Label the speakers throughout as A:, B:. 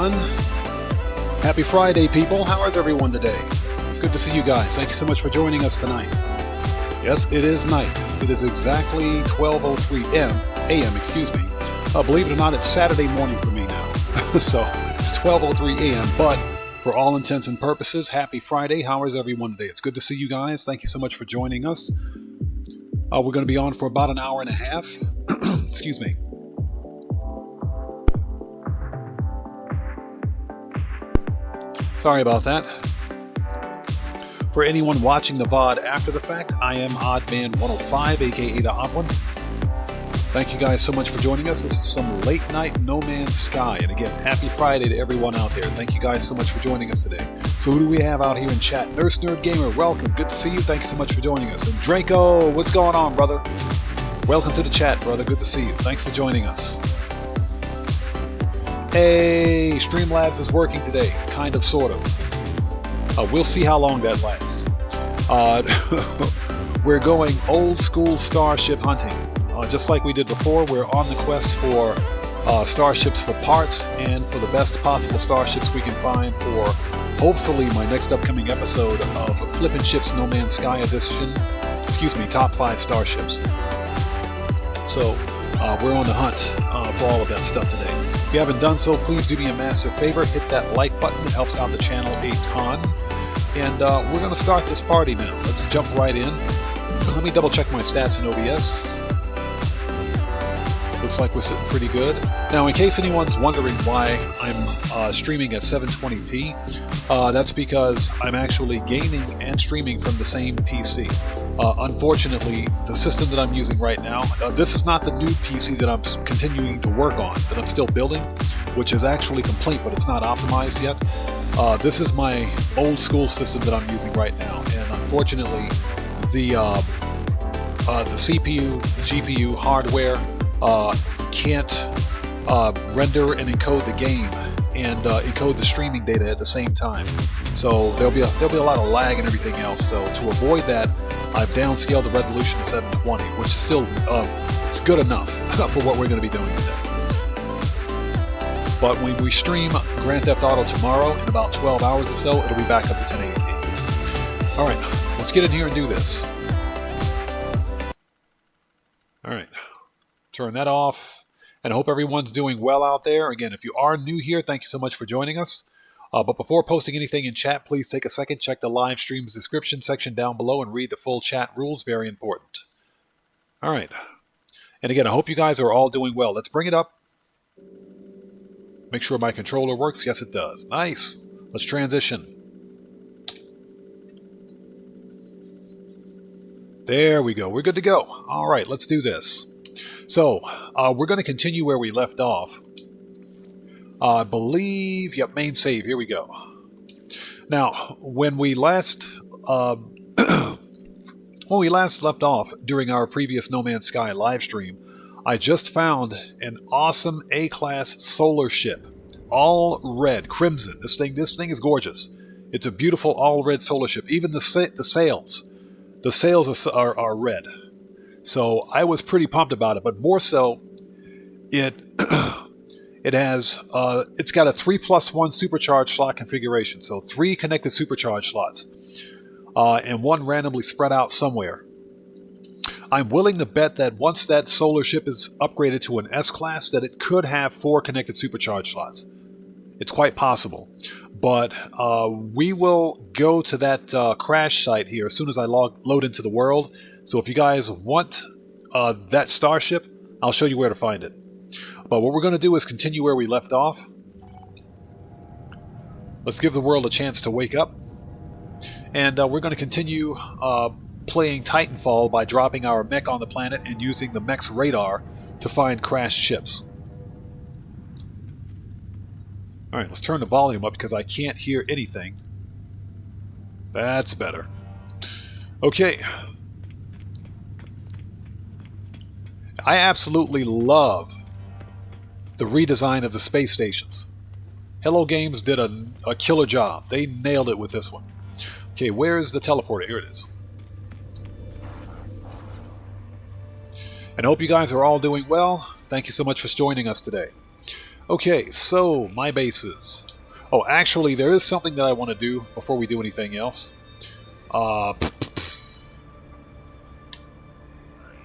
A: everyone. Happy Friday, people. How is everyone today? It's good to see you guys. Thank you so much for joining us tonight. Yes, it is night. It is exactly 12:03 a.m. Excuse me. Believe it or not, it's Saturday morning for me now. So it's 12:03 a.m. But for all intents and purposes, happy Friday. How is everyone today? It's good to see you guys. Thank you so much for joining us. We're going to be on for about an hour and a half. Excuse me. Sorry about that. For anyone watching the VOD after the fact, I am OddMan105, aka the Odd One. Thank you guys so much for joining us. This is some late night No Man's Sky. And again, happy Friday to everyone out there. Thank you guys so much for joining us today. So who do we have out here in chat? Nurse Nerd Gamer, welcome. Good to see you. Thank you so much for joining us. And Draco, what's going on, brother? Welcome to the chat, brother. Good to see you. Thanks for joining us. Hey, Streamlabs is working today. Kind of, sort of. We'll see how long that lasts. We're going old school Starship hunting. Just like we did before, we're on the quest for starships for parts and for the best possible starships we can find for hopefully my next upcoming episode of Flippin' Ships No Man's Sky Edition. Excuse me, top 5 starships. So we're on the hunt for all of that stuff today. If you haven't done so, please do me a massive favor. Hit that like button. It helps out the channel a ton. And we're going to start this party now. Let's jump right in. Let me double check my stats in OBS. Looks like we're sitting pretty good. Now, in case anyone's wondering why I'm streaming at 720p, that's because I'm actually gaming and streaming from the same PC. Unfortunately, the system that I'm using right now, this is not the new PC that I'm continuing to work on, that I'm still building, which is actually complete, but it's not optimized yet. This is my old school system that I'm using right now, and unfortunately, the CPU, GPU, hardware can't render and encode the game and encode the streaming data at the same time. So there'll be a lot of lag and everything else. So to avoid that, I've downscaled the resolution to 720, which is still it's good enough for what we're going to be doing today. But when we stream Grand Theft Auto tomorrow in about 12 hours or so, it'll be back up to 1080p. All right, let's get in here and do this. All right, turn that off. And I hope everyone's doing well out there. Again, if you are new here, thank you so much for joining us. But before posting anything in chat, please take a second, check the live stream's description section down below and read the full chat rules. Very important. All right. And again, I hope you guys are all doing well. Let's bring it up. Make sure my controller works. Yes, it does. Nice. Let's transition. There we go. We're good to go. All right, let's do this. So, we're going to continue where we left off. I believe, yep, main save, here we go. Now, when we last left off during our previous No Man's Sky live stream, I just found an awesome A-class solar ship, all red, crimson. This thing is gorgeous. It's a beautiful all red solar ship. Even the sails are red. So I was pretty pumped about it, but more so, it's got a 3+1 supercharged slot configuration. So 3 connected supercharged slots, and 1 randomly spread out somewhere. I'm willing to bet that once that solar ship is upgraded to an S-class, that it could have 4 connected supercharged slots. It's quite possible. But we will go to that crash site here as soon as I load into the world. So if you guys want that starship, I'll show you where to find it. But what we're going to do is continue where we left off. Let's give the world a chance to wake up. And we're going to continue playing Titanfall by dropping our mech on the planet and using the mech's radar to find crashed ships. Alright, let's turn the volume up because I can't hear anything. That's better. Okay. I absolutely love the redesign of the space stations. Hello Games did a killer job. They nailed it with this one. Okay, where is the teleporter? Here it is. And I hope you guys are all doing well. Thank you so much for joining us today. Okay, so my bases. Oh, actually, there is something that I want to do before we do anything else.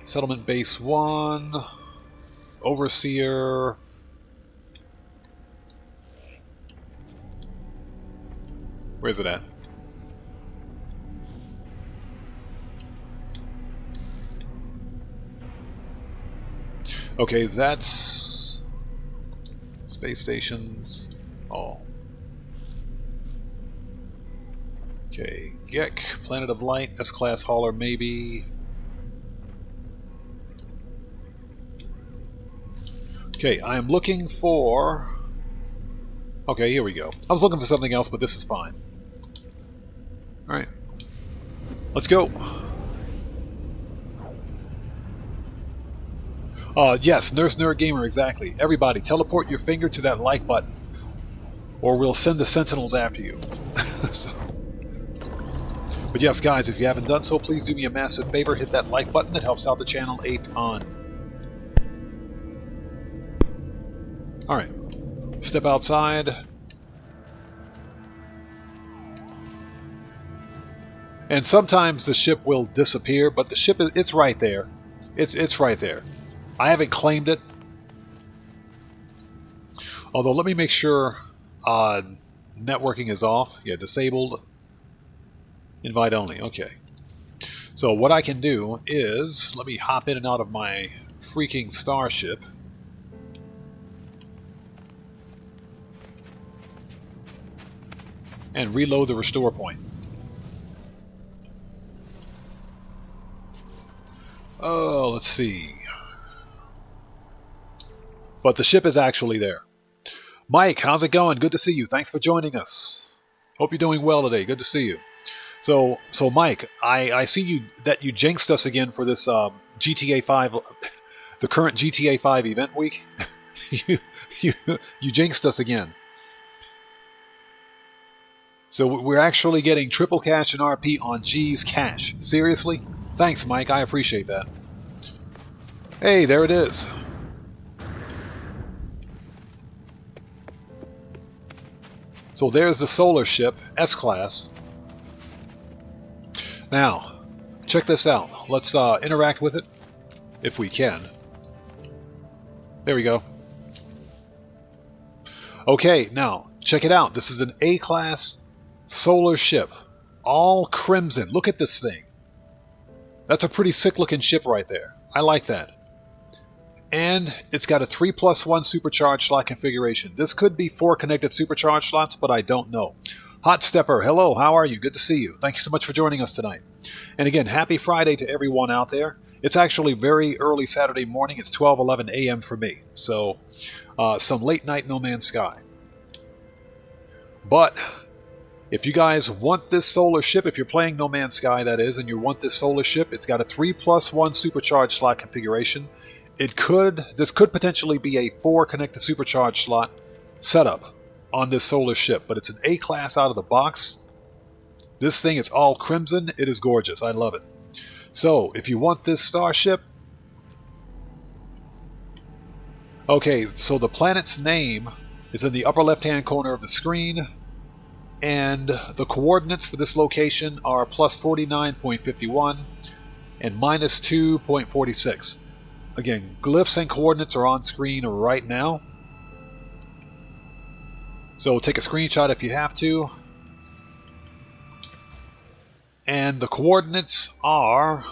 A: Settlement base 1, Overseer. Where's it at? Okay, that's space stations. Oh. Okay, Gek, Planet of Light, S-Class hauler maybe. Okay, I am looking for... Okay, here we go. I was looking for something else, but this is fine. Alright. Let's go. Yes, Nurse Nerd Gamer, exactly. Everybody, teleport your finger to that like button, or we'll send the Sentinels after you. So. But yes, guys, if you haven't done so, please do me a massive favor. Hit that like button. That helps out the channel a ton. Alright. Step outside. And sometimes the ship will disappear, but the ship, it's right there. It's right there. I haven't claimed it. Although, let me make sure networking is off. Yeah, disabled. Invite only. Okay. So what I can do is, let me hop in and out of my freaking Starship. And reload the restore point. Oh, let's see. But the ship is actually there. Mike, how's it going? Good to see you. Thanks for joining us. Hope you're doing well today. Good to see you. So Mike, I see that you jinxed us again for this GTA 5, the current GTA 5 event week. you jinxed us again. So we're actually getting triple cash and RP on G's cash. Seriously? Thanks, Mike. I appreciate that. Hey, there it is. So there's the solar ship, S-Class. Now, check this out. Let's interact with it, if we can. There we go. Okay, now, check it out. This is an A-Class solar ship. All crimson. Look at this thing. That's a pretty sick-looking ship right there. I like that. And it's got a 3+1 supercharged slot configuration. This could be 4 connected supercharged slots, but I don't know. Hot Stepper, hello, how are you? Good to see you. Thank you so much for joining us tonight. And again, happy Friday to everyone out there. It's actually very early Saturday morning. It's 12:11 a.m. for me. So, some late night No Man's Sky. But if you guys want this solar ship, if you're playing No Man's Sky, that is, and you want this solar ship, it's got a 3+1 supercharged slot configuration. This could potentially be a 4 connected supercharged slot setup on this solar ship, but it's an A-Class out of the box. This thing, it's all crimson. It is gorgeous. I love it. So, if you want this Starship... Okay, so the planet's name is in the upper left-hand corner of the screen, and the coordinates for this location are +49.51 and -2.46. Again, glyphs and coordinates are on screen right now. So take a screenshot if you have to. And the coordinates are...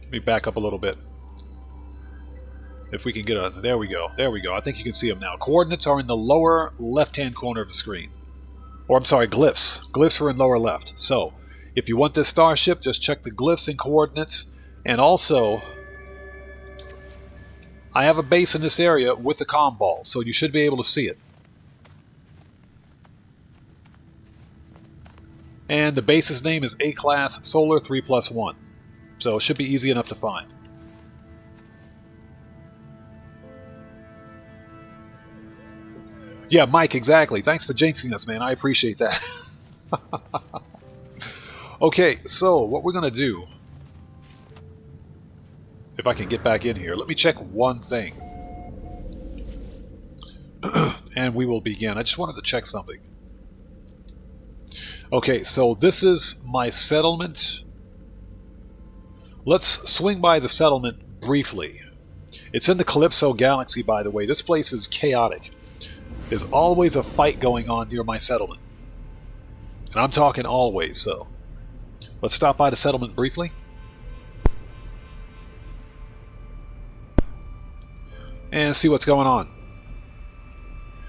A: Let me back up a little bit. If we can get a... There we go. There we go. I think you can see them now. Coordinates are in the lower left-hand corner of the screen. Or, I'm sorry, glyphs. Glyphs are in lower left. So, if you want this Starship, just check the glyphs and coordinates. And also, I have a base in this area with the comm ball, so you should be able to see it. And the base's name is A-Class Solar 3+1. So it should be easy enough to find. Yeah, Mike, exactly. Thanks for jinxing us, man. I appreciate that. Okay, so what we're going to do, If I can get back in here. Let me check one thing. And we will begin. I just wanted to check something. Okay, so this is my settlement. Let's swing by the settlement briefly. It's in the Calypso Galaxy, by the way. This place is chaotic. There's always a fight going on near my settlement. And I'm talking always, so. Let's stop by the settlement briefly. And see what's going on.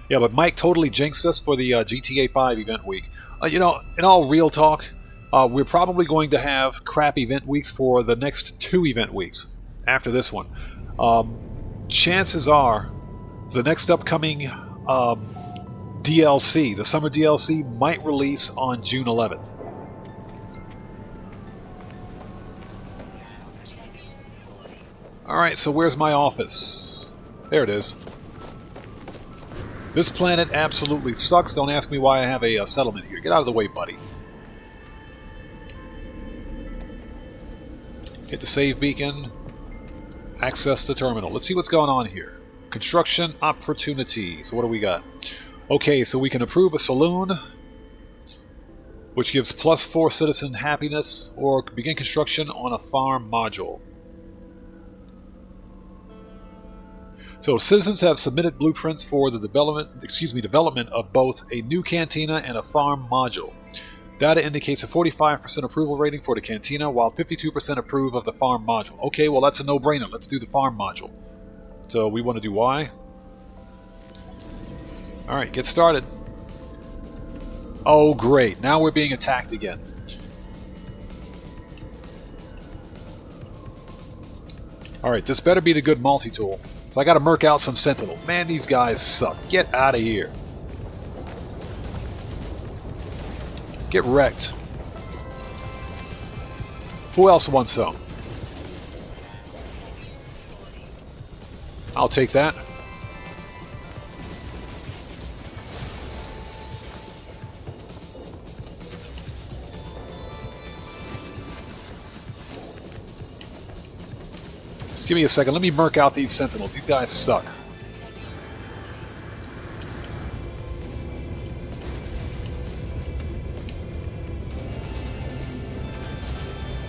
A: Yeah, but Mike totally jinxed us for the GTA 5 event week. You know, in all real talk, we're probably going to have crap event weeks for the next 2 event weeks after this one. Chances are the next upcoming DLC, the summer DLC, might release on June 11th. Alright, so where's my office? There it is. This planet absolutely sucks. Don't ask me why I have a settlement here. Get out of the way, buddy. Hit the save beacon. Access the terminal. Let's see what's going on here. Construction opportunity. So what do we got? Okay, so we can approve a saloon, which gives +4 citizen happiness, or begin construction on a farm module. So citizens have submitted blueprints for the development of both a new cantina and a farm module. Data indicates a 45% approval rating for the cantina, while 52% approve of the farm module. Okay, well that's a no-brainer. Let's do the farm module. So we want to do Y. Alright, get started. Oh great, now we're being attacked again. Alright, this better be the good multi-tool. So I gotta merc out some sentinels. Man, these guys suck. Get out of here. Get wrecked. Who else wants some? I'll take that. Just give me a second. Let me merc out these sentinels. These guys suck.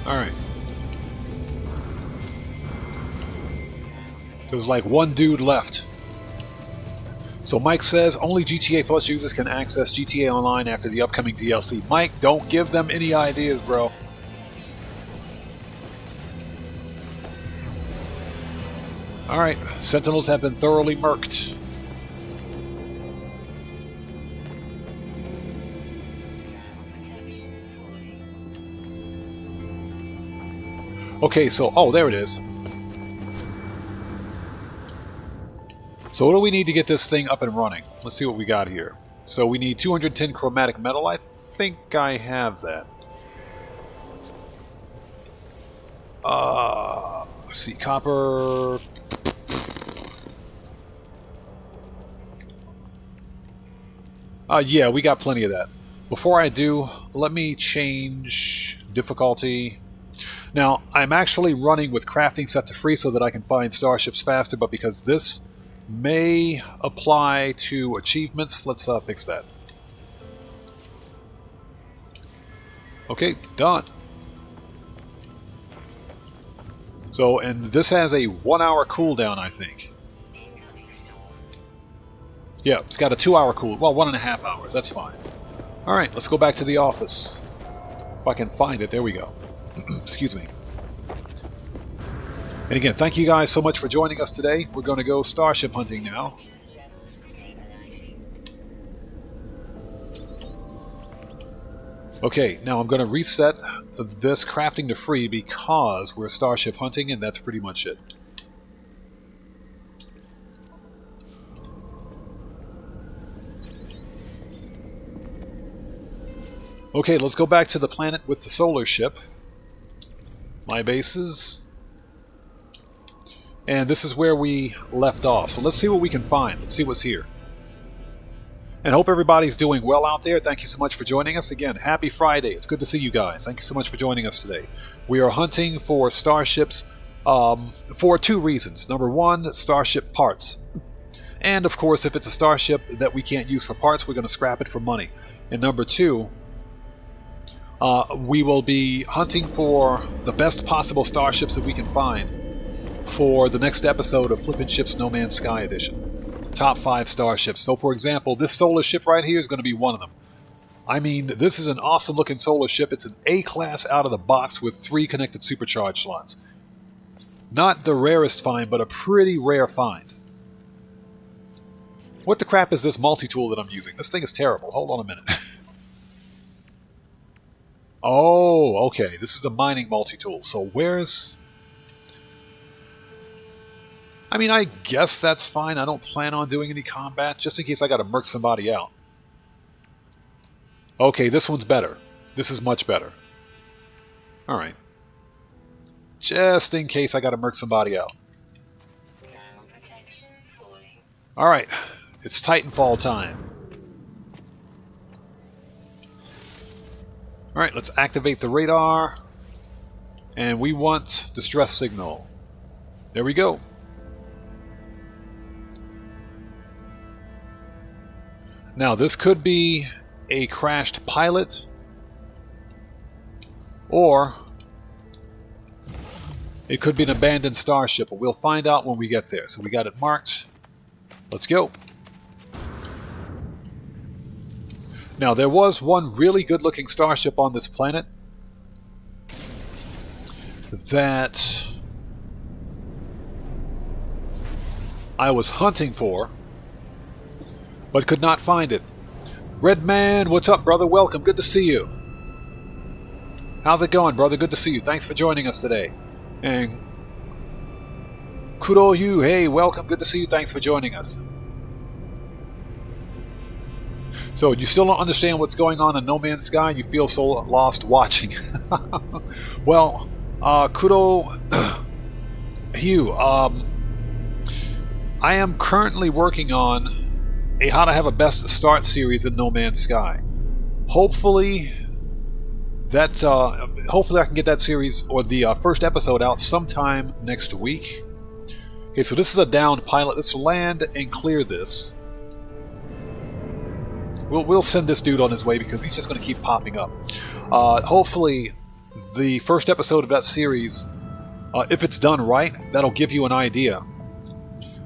A: Alright. So there's like one dude left. So Mike says only GTA Plus users can access GTA Online after the upcoming DLC. Mike, don't give them any ideas, bro. Alright, Sentinels have been thoroughly murked. Okay, so, oh, there it is. So what do we need to get this thing up and running? Let's see what we got here. So we need 210 chromatic metal. I think I have that. Let's see, copper. Yeah, we got plenty of that. Before I do, let me change difficulty. Now, I'm actually running with crafting set to free so that I can find starships faster, but because this may apply to achievements, let's fix that. Okay, done. So, and this has a 1 hour cooldown, I think. Yeah, it's got a 2 hour cool. Well, 1.5 hours. That's fine. All right, let's go back to the office. If I can find it, there we go. Excuse me. And again, thank you guys so much for joining us today. We're going to go starship hunting now. Okay, now I'm going to reset this crafting to free because we're starship hunting, and that's pretty much it. Okay, let's go back to the planet with the solar ship. My bases. And this is where we left off. So let's see what we can find. Let's see what's here. And hope everybody's doing well out there. Thank you so much for joining us. Again, happy Friday. It's good to see you guys. Thank you so much for joining us today. We are hunting for starships for two reasons. Number one, Starship parts. And of course, if it's a Starship that we can't use for parts, we're going to scrap it for money. And number two, we will be hunting for the best possible Starships that we can find for the next episode of Flippin' Ships No Man's Sky Edition. Top 5 Starships. So for example, this solar ship right here is going to be one of them. I mean, this is an awesome looking solar ship. It's an A-class out of the box with 3 connected supercharge slots. Not the rarest find, but a pretty rare find. What the crap is this multi-tool that I'm using? This thing is terrible. Hold on a minute. Oh, okay. This is a mining multi-tool. So where's... I mean, I guess that's fine. I don't plan on doing any combat, just in case I gotta murk somebody out. Okay, this one's better. This is much better. Alright. Just in case I gotta murk somebody out. Alright, it's Titanfall time. Alright, let's activate the radar. And we want distress signal. There we go. Now, this could be a crashed pilot, or it could be an abandoned starship, but we'll find out when we get there. So we got it marked. Let's go. Now, there was one really good-looking starship on this planet that I was hunting for, but could not find it. Red Man, what's up, brother? Welcome. Good to see you. How's it going, brother? Good to see you. Thanks for joining us today. And Kudo Yu, hey, welcome. Good to see you. Thanks for joining us. So, you still don't understand what's going on in No Man's Sky? You feel so lost watching. Well, Kudo Yu, I am currently working on a How to Have a Best Start series in No Man's Sky. Hopefully I can get that series, or the first episode, out sometime next week. Okay, so this is a downed pilot. Let's land and clear this. We'll send this dude on his way because he's just going to keep popping up. Hopefully, the first episode of that series, if it's done right, that'll give you an idea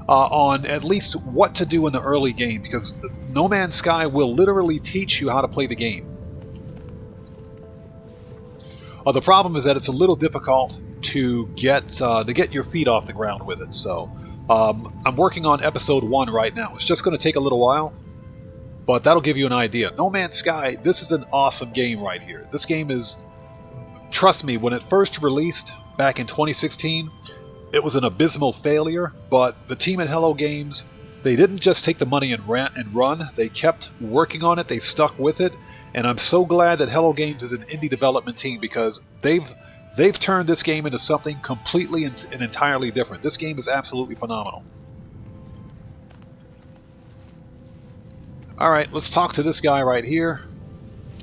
A: on at least what to do in the early game, because No Man's Sky will literally teach you how to play the game. The problem is that it's a little difficult to get your feet off the ground with it. So I'm working on episode 1 right now. It's just going to take a little while, but that'll give you an idea. No Man's Sky, this is an awesome game right here. This game is, trust me, when it first released back in 2016, it was an abysmal failure, but the team at Hello Games, they didn't just take the money and run. They kept working on it. They stuck with it, and I'm so glad that Hello Games is an indie development team, because they've turned this game into something completely and entirely different. This game is absolutely phenomenal. Alright, let's talk to this guy right here.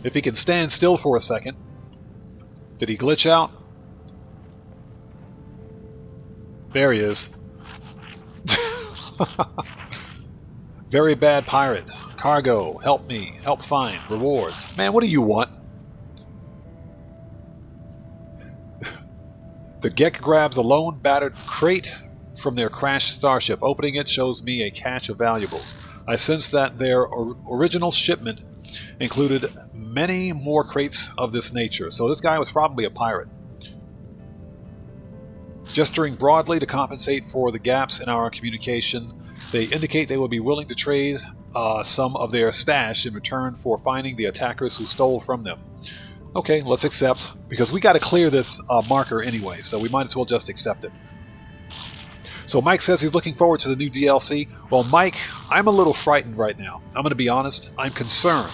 A: If he can stand still for a second. Did he glitch out? There he is. Very bad pirate. Cargo. Help me. Help find. Rewards. Man, what do you want? The Gek grabs a lone battered crate from their crashed starship. Opening it shows me a cache of valuables. I sense that their original shipment included many more crates of this nature. So this guy was probably a pirate. Gesturing broadly to compensate for the gaps in our communication, they indicate they will be willing to trade some of their stash in return for finding the attackers who stole from them. Okay, let's accept, because we got to clear this marker anyway, so we might as well just accept it. So Mike says he's looking forward to the new DLC. Well, Mike, I'm a little frightened right now. I'm going to be honest. I'm concerned.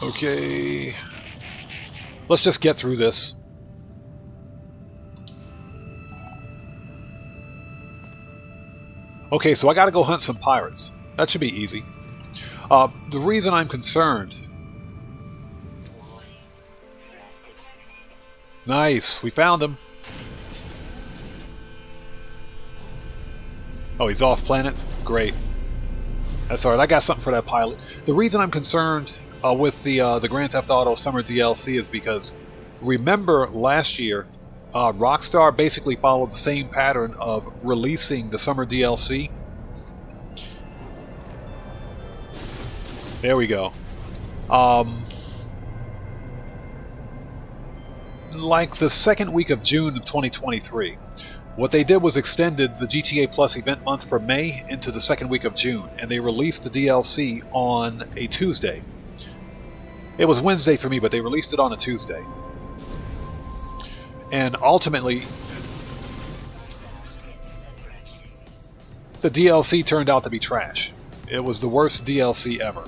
A: Okay. Let's just get through this. Okay, so I gotta go hunt some pirates. That should be easy. The reason I'm concerned Nice. We found him. Oh, he's off planet? Great. That's alright. I got something for that pilot. The reason I'm concerned with the Grand Theft Auto Summer DLC is because remember last year, Rockstar basically followed the same pattern of releasing the Summer DLC. There we go. Like the second week of June of 2023, what they did was extended the GTA Plus event month from May into the second week of June, and they released the DLC on a Tuesday. It was Wednesday for me, but they released it on a Tuesday. And ultimately, the DLC turned out to be trash. It was the worst DLC ever.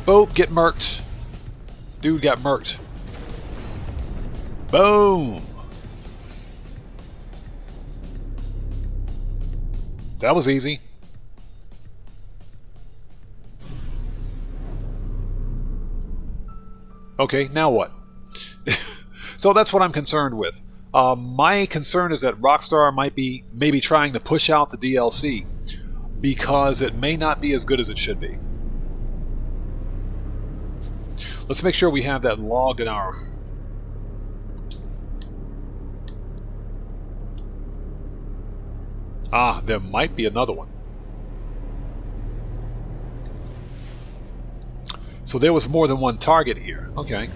A: Boop, get murked. Dude got murked. Boom! That was easy. Okay, now what? So that's what I'm concerned with. My concern is that Rockstar might be maybe trying to push out the DLC because it may not be as good as it should be. Let's make sure we have that logged in our... Ah, there might be another one. So there was more than one target here. Okay.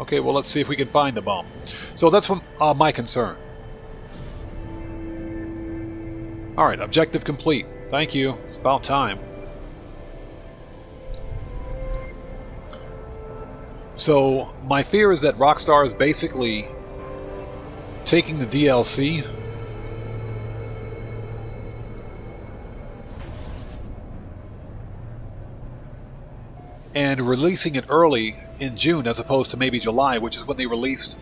A: Okay, well, let's see if we can find the bomb. So that's what, my concern. Alright, objective complete. Thank you. It's about time. So, my fear is that Rockstar is basically taking the DLC and releasing it early in June as opposed to maybe July, which is when they released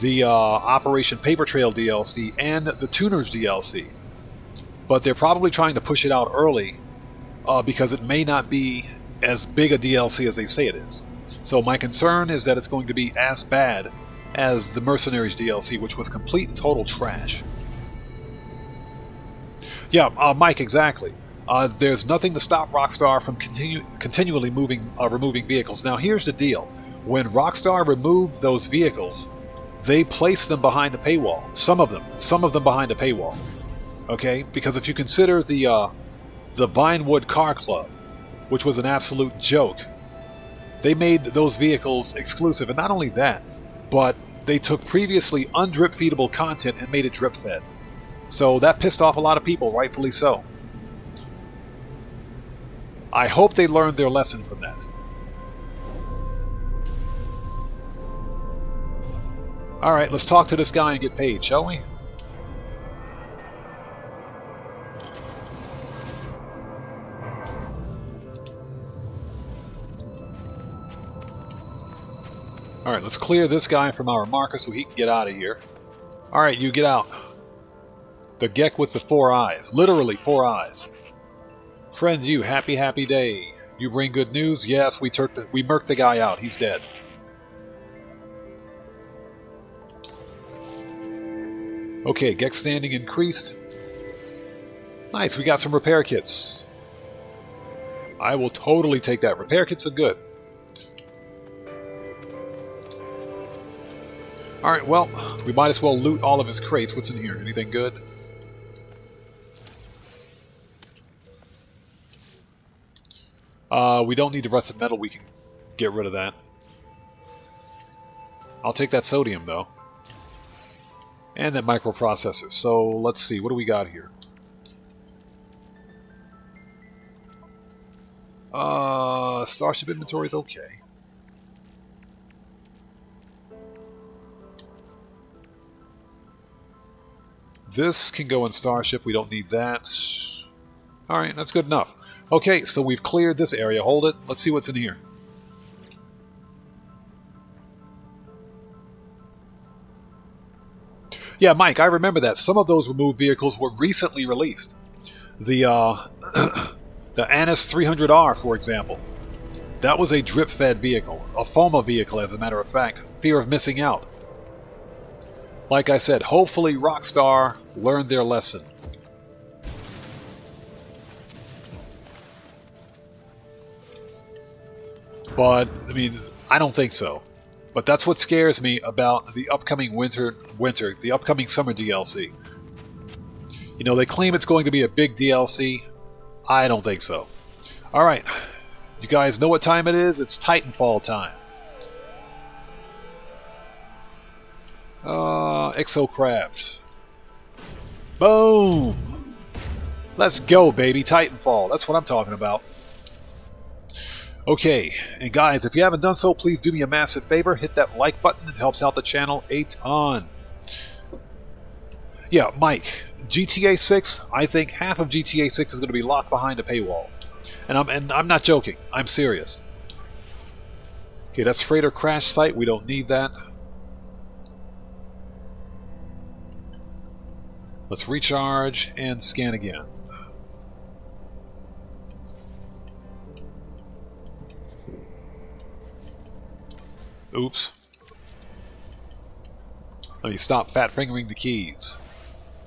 A: the Operation Paper Trail DLC and the Tuners DLC. But they're probably trying to push it out early because it may not be as big a DLC as they say it is. So my concern is that it's going to be as bad as the Mercenaries DLC, which was complete and total trash. Yeah, Mike, exactly. There's nothing to stop Rockstar from continually removing vehicles. Now, here's the deal. When Rockstar removed those vehicles, they placed them behind a paywall. Some of them behind a paywall. Okay? Because if you consider the Vinewood Car Club, which was an absolute joke, they made those vehicles exclusive. And not only that, but they took previously undrip-feedable content and made it drip-fed. So that pissed off a lot of people, rightfully so. I hope they learned their lesson from that. Alright, let's talk to this guy and get paid, shall we? Alright, let's clear this guy from our marker so he can get out of here. Alright, you get out. The Gek with the 4 eyes. Literally 4 eyes. Friend, you, happy day. You bring good news? Yes, we murked the guy out. He's dead. Okay, Gek standing increased. Nice, we got some repair kits. I will totally take that. Repair kits are good. Alright, well, we might as well loot all of his crates. What's in here? Anything good? We don't need the rusted metal. We can get rid of that. I'll take that sodium, though. And that microprocessor. So, let's see. What do we got here? Starship inventory is okay. This can go in Starship. We don't need that. Alright, that's good enough. Okay, so we've cleared this area. Hold it. Let's see what's in here. Yeah, Mike, I remember that. Some of those removed vehicles were recently released. The The Anis 300R, for example. That was a drip-fed vehicle, a FOMA vehicle as a matter of fact. Fear of missing out. Like I said, hopefully Rockstar learned their lesson. But, I mean, I don't think so. But that's what scares me about the upcoming the upcoming summer DLC. You know, they claim it's going to be a big DLC. I don't think so. Alright, you guys know what time it is? It's Titanfall time. Exocraft. Boom! Let's go, baby. Titanfall. That's what I'm talking about. Okay, and guys, if you haven't done so, please do me a massive favor. Hit that like button. It helps out the channel a ton. Yeah, Mike, GTA 6, I think half of GTA 6 is going to be locked behind a paywall. And I'm not joking. I'm serious. Okay, that's freighter crash site. We don't need that. Let's recharge and scan again. Oops. Let me stop fat fingering the keys.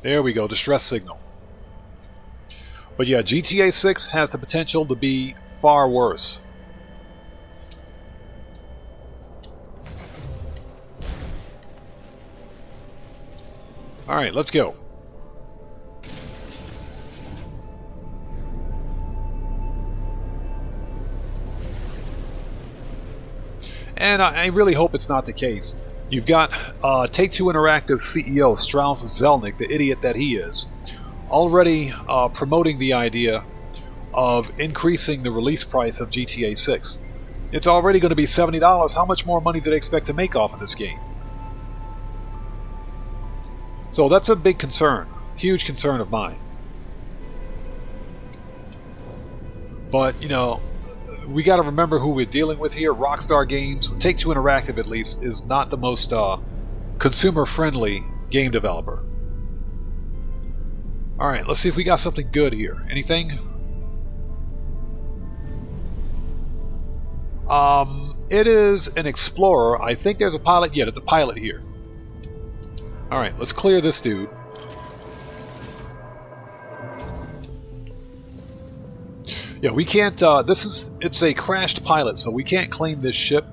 A: There we go, distress signal. But yeah, GTA 6 has the potential to be far worse. Alright, let's go. And I really hope it's not the case. You've got Take-Two Interactive CEO Strauss Zelnick, the idiot that he is, already promoting the idea of increasing the release price of GTA 6. It's already going to be $70. How much more money do they expect to make off of this game? So that's a big concern, huge concern of mine. But, you know, we got to remember who we're dealing with here. Rockstar Games, Take-Two Interactive at least, is not the most consumer-friendly game developer. Alright, let's see if we got something good here. Anything? It is an Explorer. I think there's a pilot. Yeah, it's a pilot here. Alright, let's clear this dude. Yeah, we can't, it's a crashed pilot, so we can't claim this ship.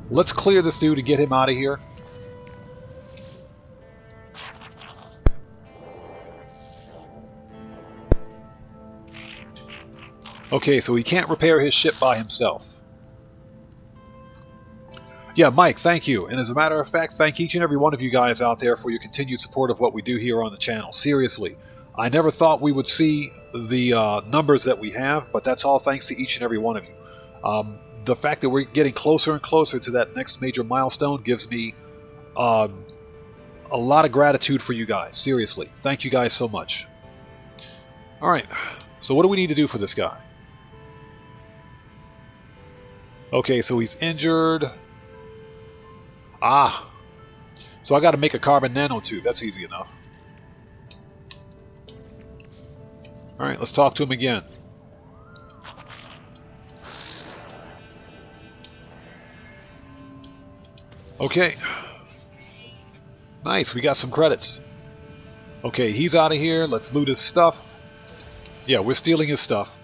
A: Let's clear this dude and get him out of here. Okay, so he can't repair his ship by himself. Yeah, Mike, thank you. And as a matter of fact, thank each and every one of you guys out there for your continued support of what we do here on the channel. Seriously, I never thought we would see the numbers that we have, but that's all thanks to each and every one of you. The fact that we're getting closer and closer to that next major milestone gives me a lot of gratitude for you guys. Seriously, thank you guys so much. Alright, so what do we need to do for this guy? Okay, so he's injured. Ah, so I got to make a carbon nanotube. That's easy enough. Alright, let's talk to him again. Okay. Nice, we got some credits. Okay, he's out of here. Let's loot his stuff. Yeah, we're stealing his stuff.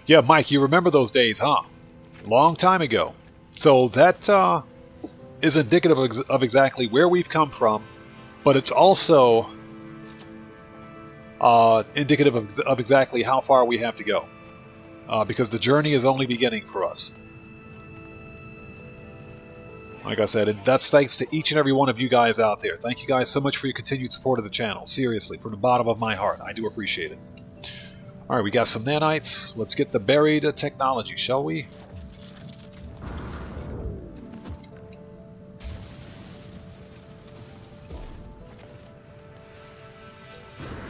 A: Yeah, Mike, you remember those days, huh? Long time ago. So that is indicative of exactly where we've come from, but it's also indicative of exactly how far we have to go, because the journey is only beginning for us. Like I said, and that's thanks to each and every one of you guys out there. Thank you guys so much for your continued support of the channel. Seriously, from the bottom of my heart, I do appreciate it. Alright, we got some nanites. Let's get the buried technology, shall we?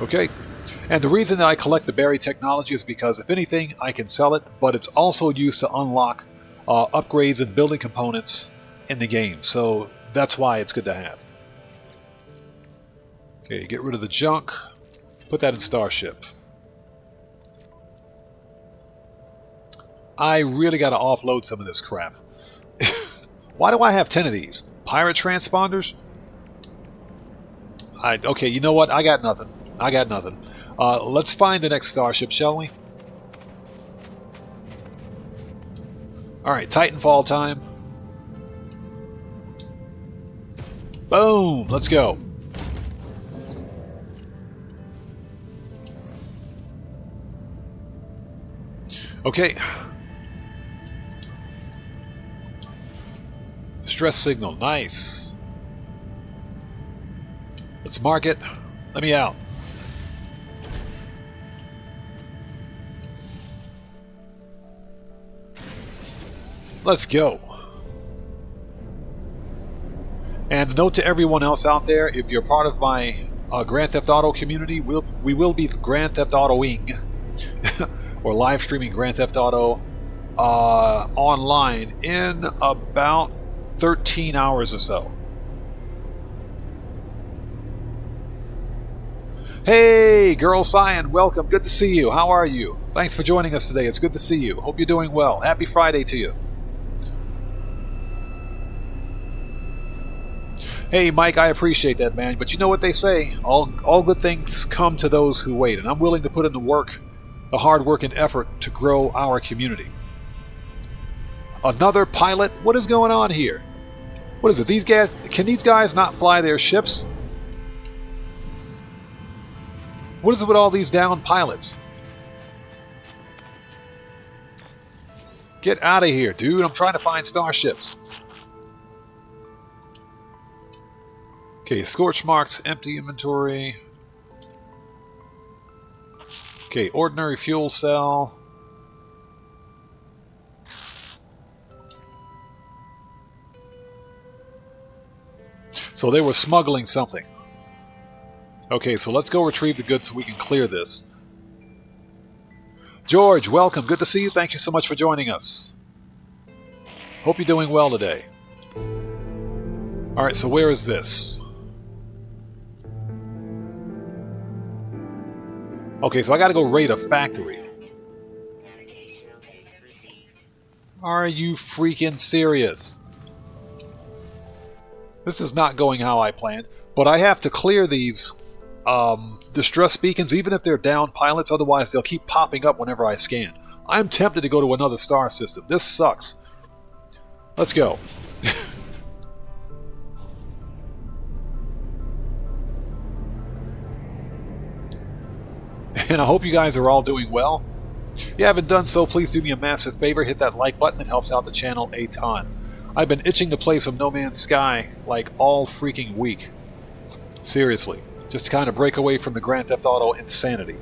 A: Okay, and the reason that I collect the buried technology is because, if anything, I can sell it, but it's also used to unlock upgrades and building components in the game, so that's why it's good to have. Okay, get rid of the junk. Put that in Starship. I really got to offload some of this crap. Why do I have 10 of these? Pirate transponders? Okay, you know what? I got nothing. I got nothing. Let's find the next starship, shall we? Alright, Titanfall time. Boom! Let's go. Okay. Distress signal. Nice. Let's mark it. Let me out. Let's go. And a note to everyone else out there, if you're part of my Grand Theft Auto community, we will be Grand Theft Autoing or live streaming Grand Theft Auto online in about 13 hours or so. Hey, Girl Cyan, welcome. Good to see you. How are you? Thanks for joining us today. It's good to see you. Hope you're doing well. Happy Friday to you. Hey, Mike, I appreciate that, man. But you know what they say? All good things come to those who wait. And I'm willing to put in the work, the hard work and effort to grow our community. Another pilot? What is going on here? What is it? These guys, can these guys not fly their ships? What is it with all these downed pilots? Get out of here, dude. I'm trying to find starships. Okay, scorch marks, empty inventory. Okay, ordinary fuel cell. So they were smuggling something. Okay, so let's go retrieve the goods so we can clear this. George, welcome. Good to see you. Thank you so much for joining us. Hope you're doing well today. Alright, so where is this? Okay, so I gotta go raid a factory. Are you freaking serious? This is not going how I planned, but I have to clear these distress beacons even if they're down pilots, otherwise they'll keep popping up whenever I scan. I'm tempted to go to another star system. This sucks. Let's go. And I hope you guys are all doing well. If you haven't done so, please do me a massive favor. Hit that like button. It helps out the channel a ton. I've been itching to play some No Man's Sky like all freaking week. Seriously. Just to kind of break away from the Grand Theft Auto insanity.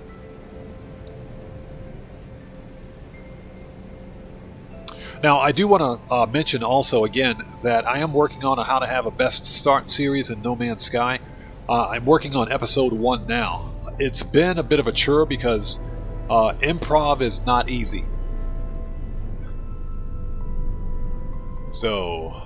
A: Now, I do want to mention also again that I am working on a How to Have a Best Start series in No Man's Sky. I'm working on episode 1 now. It's been a bit of a chore because improv is not easy. So...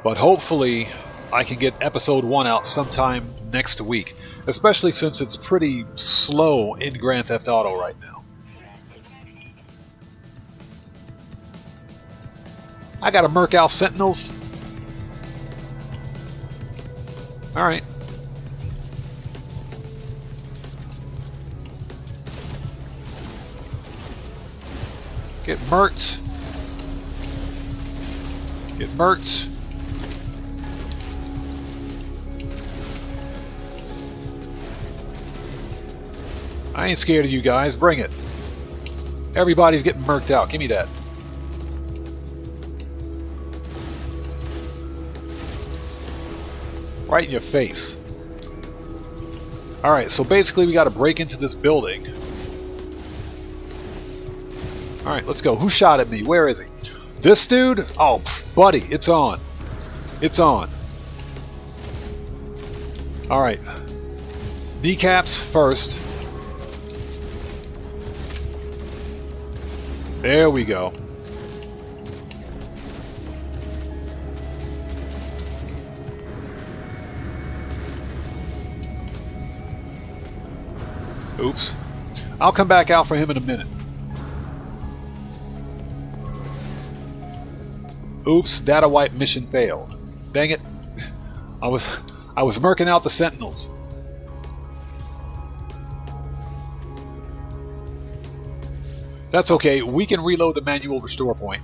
A: but hopefully I can get episode 1 out sometime next week. Especially since it's pretty slow in Grand Theft Auto right now. I gotta murk out Sentinels. Alright. Get murked. Get murked. I ain't scared of you guys. Bring it. Everybody's getting murked out. Give me that. Right in your face. Alright, so basically we got to break into this building. Alright, let's go. Who shot at me? Where is he? This dude? Oh, buddy, it's on. It's on. Alright. Kneecaps first. There we go. Oops. I'll come back out for him in a minute. Oops, data wipe mission failed. Dang it. I was merking out the Sentinels. That's okay, we can reload the manual restore point.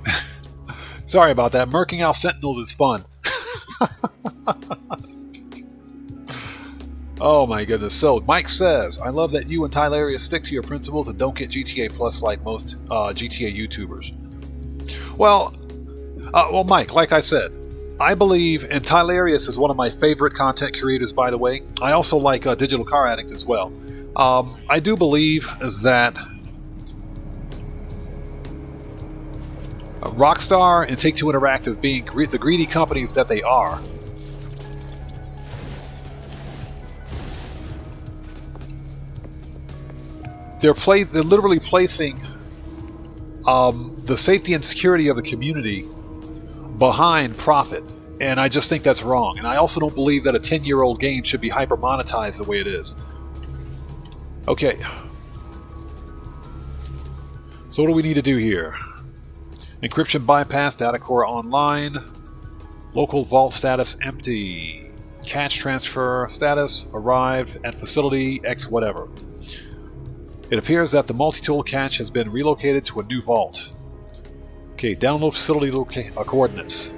A: Sorry about that, merking out Sentinels is fun. Oh my goodness. So, Mike says, I love that you and Tylarius stick to your principles and don't get GTA Plus like most GTA YouTubers. Well, Mike, like I said, I believe, and Tylarius is one of my favorite content creators, by the way. I also like Digital Car Addict as well. I do believe that Rockstar and Take-Two Interactive, being the greedy companies that they are, they're literally placing the safety and security of the community behind profit, and I just think that's wrong. And I also don't believe that a 10-year-old game should be hyper monetized the way it is. Okay, so what do we need to do here? Encryption bypass, data core online, local vault status empty, cache transfer status arrived at facility X whatever. It appears that the multi-tool cache has been relocated to a new vault. Okay, download facility coordinates.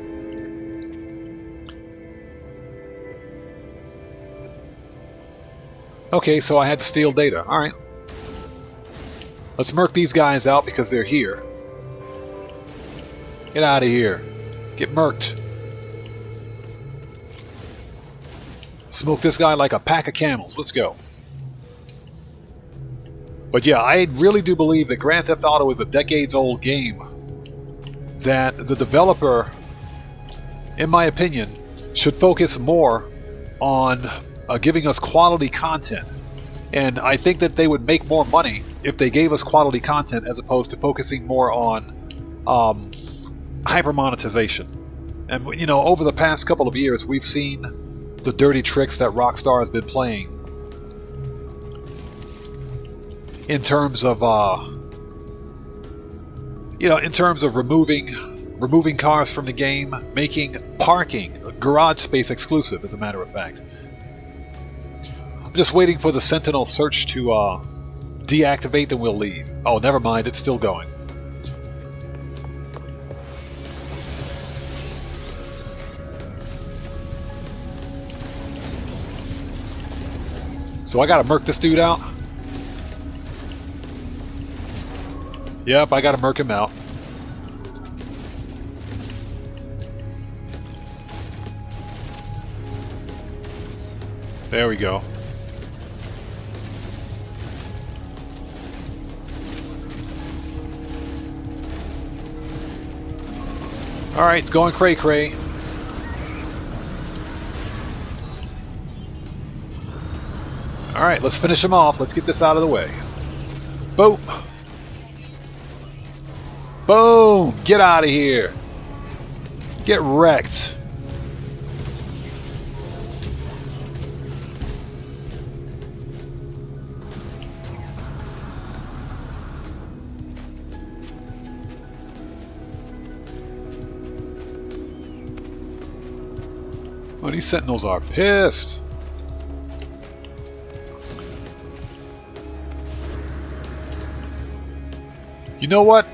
A: Okay, so I had to steal data. Alright. Let's merc these guys out because they're here. Get out of here. Get merked. Smoke this guy like a pack of camels. Let's go. But yeah, I really do believe that Grand Theft Auto is a decades-old game that the developer, in my opinion, should focus more on giving us quality content. And I think that they would make more money if they gave us quality content as opposed to focusing more on hyper monetization. And you know, over the past couple of years, we've seen the dirty tricks that Rockstar has been playing in terms of in terms of removing cars from the game, making parking garage space exclusive, as a matter of fact. I'm just waiting for the Sentinel search to deactivate, then we'll leave. Oh, never mind, it's still going. So I gotta merc this dude out. Yep, I gotta merc him out. There we go. Alright, it's going cray-cray. Alright, let's finish him off. Let's get this out of the way. Boom! Boom! Get out of here! Get wrecked! Oh, these Sentinels are pissed! You know what?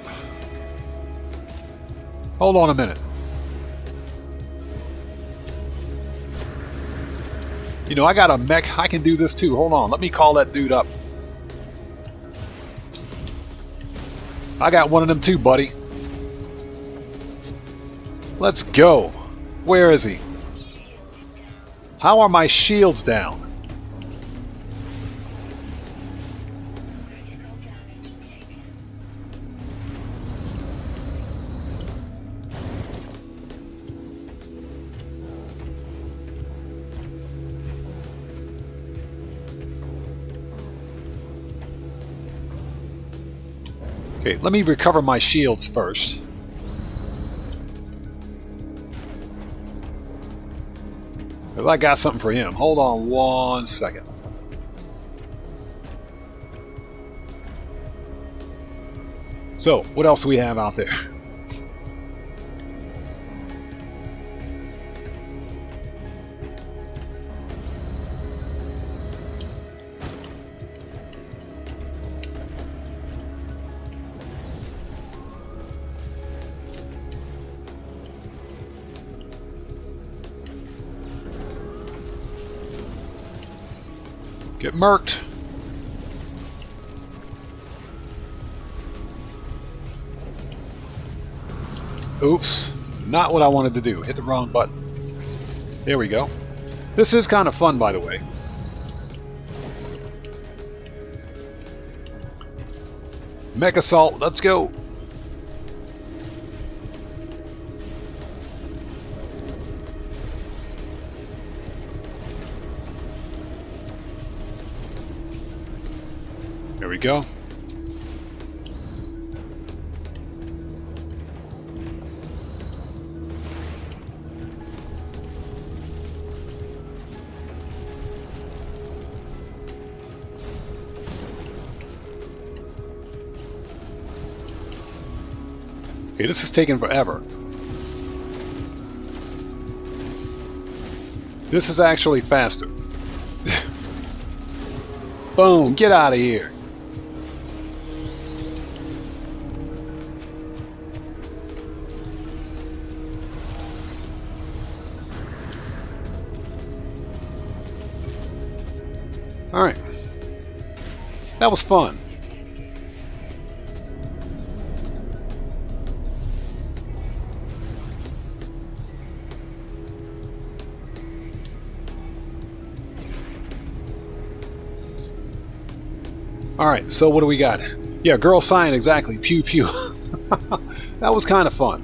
A: Hold on a minute. You know, I got a mech. I can do this too. Hold on. Let me call that dude up. I got one of them too, buddy. Let's go. Where is he? How are my shields down? Okay, let me recover my shields first. I got something for him. Hold on one second. So, what else do we have out there? Get murked. Oops, not what I wanted to do. Hit the wrong button. There we go. This is kind of fun, by the way. Mech Assault, let's go. There we go. Okay, this is taking forever. This is actually faster. Boom, get out of here. Alright. That was fun. Alright, so what do we got? Yeah, girl sign, exactly. Pew pew. That was kind of fun.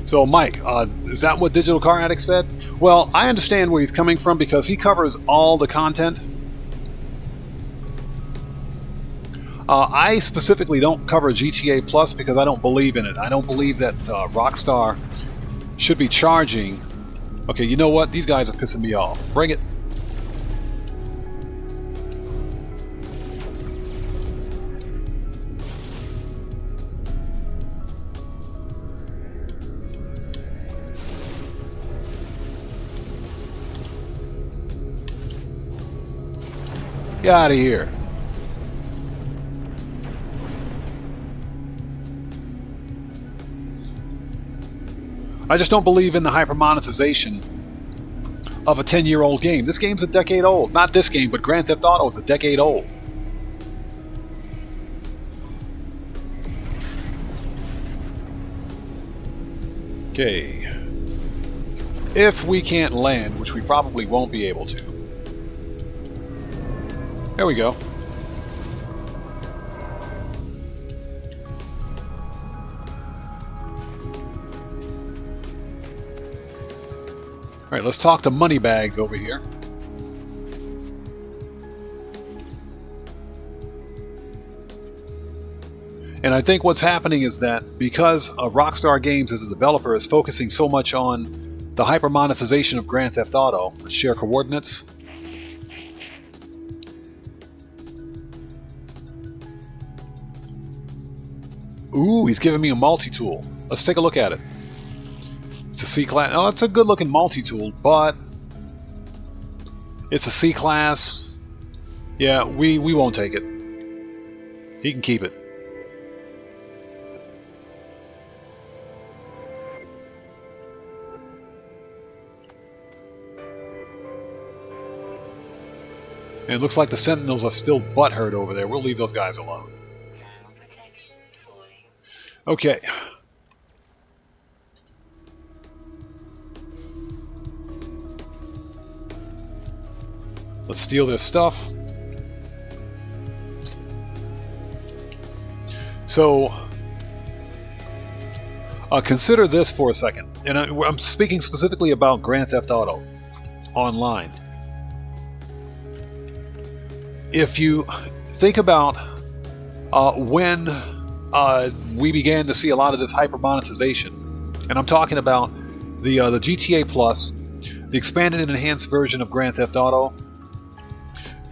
A: So, Mike, is that what Digital Car Addict said? Well, I understand where he's coming from because he covers all the content. I specifically don't cover GTA Plus because I don't believe in it. I don't believe that Rockstar should be charging. Okay, you know what? These guys are pissing me off. Bring it. Get out of here. I just don't believe in the hyper-monetization of a 10-year-old game. This game's a decade old. Not this game, but Grand Theft Auto is a decade old. Okay. If we can't land, which we probably won't be able to. There we go. Alright, let's talk to Moneybags over here. And I think what's happening is that because Rockstar Games as a developer is focusing so much on the hyper-monetization of Grand Theft Auto, let's share coordinates. Ooh, he's giving me a multi-tool. Let's take a look at it. It's a C-class. Oh, it's a good-looking multi-tool, but it's a C-class. Yeah, we won't take it. He can keep it. And it looks like the Sentinels are still butthurt over there. We'll leave those guys alone. Okay. Let's steal their stuff. So, consider this for a second. And I'm speaking specifically about Grand Theft Auto Online. If you think about when we began to see a lot of this hyper-monetization, and I'm talking about the GTA Plus, the expanded and enhanced version of Grand Theft Auto,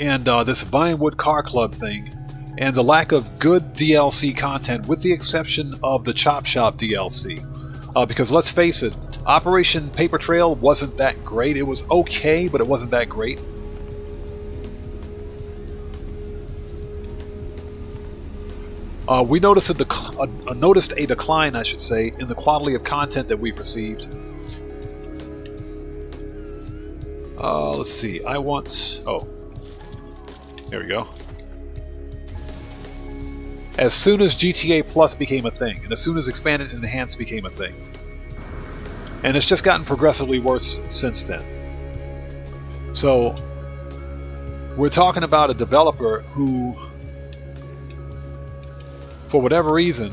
A: and this Vinewood Car Club thing, and the lack of good DLC content, with the exception of the Chop Shop DLC. Because let's face it, Operation Paper Trail wasn't that great. It was okay, but it wasn't that great. We noticed a decline, I should say, in the quality of content that we've received. Let's see. I want... Oh. There we go. As soon as GTA Plus became a thing, and as soon as Expanded and Enhanced became a thing. And it's just gotten progressively worse since then. So, we're talking about a developer who, for whatever reason,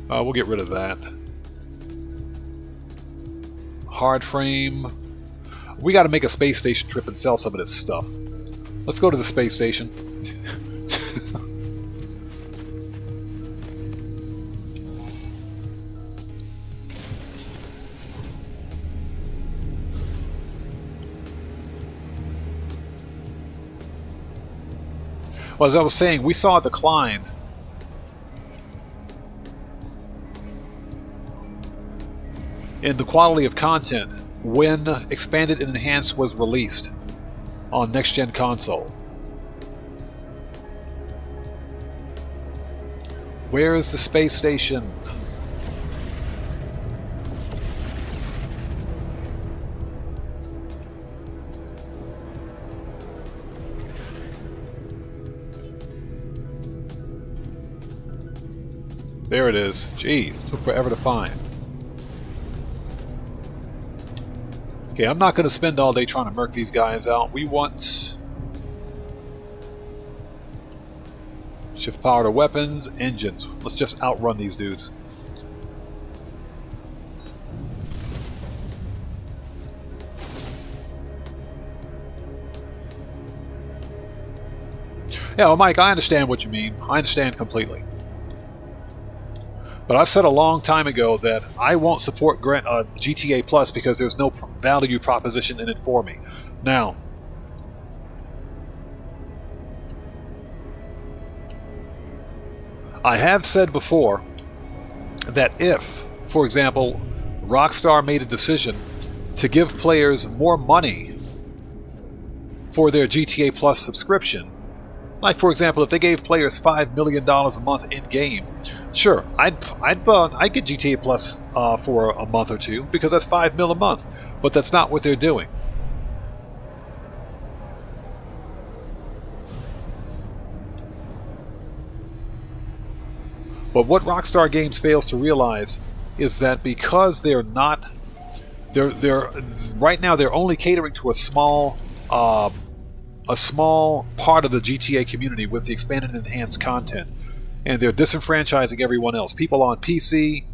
A: we'll get rid of that. Hard frame. We got to make a space station trip and sell some of this stuff. Let's go to the space station. Well, as I was saying, we saw a decline in the quality of content when Expanded and Enhanced was released on next-gen console. Where is the space station? There it is. Jeez, took forever to find. Okay, I'm not going to spend all day trying to murk these guys out. We want... shift power to weapons, engines. Let's just outrun these dudes. Yeah, well, Mike, I understand what you mean. I understand completely. But I've said a long time ago that I won't support GTA Plus because there's no value proposition in it for me. Now, I have said before that if, for example, Rockstar made a decision to give players more money for their GTA Plus subscription, like, for example, if they gave players $5 million a month in-game, sure, I'd get GTA Plus for a month or two, because that's $5 million a month. But that's not what they're doing. But what Rockstar Games fails to realize is that because they're not... right now they're only catering to a small part of the GTA community with the expanded and enhanced content, and they're disenfranchising everyone else. People on PC,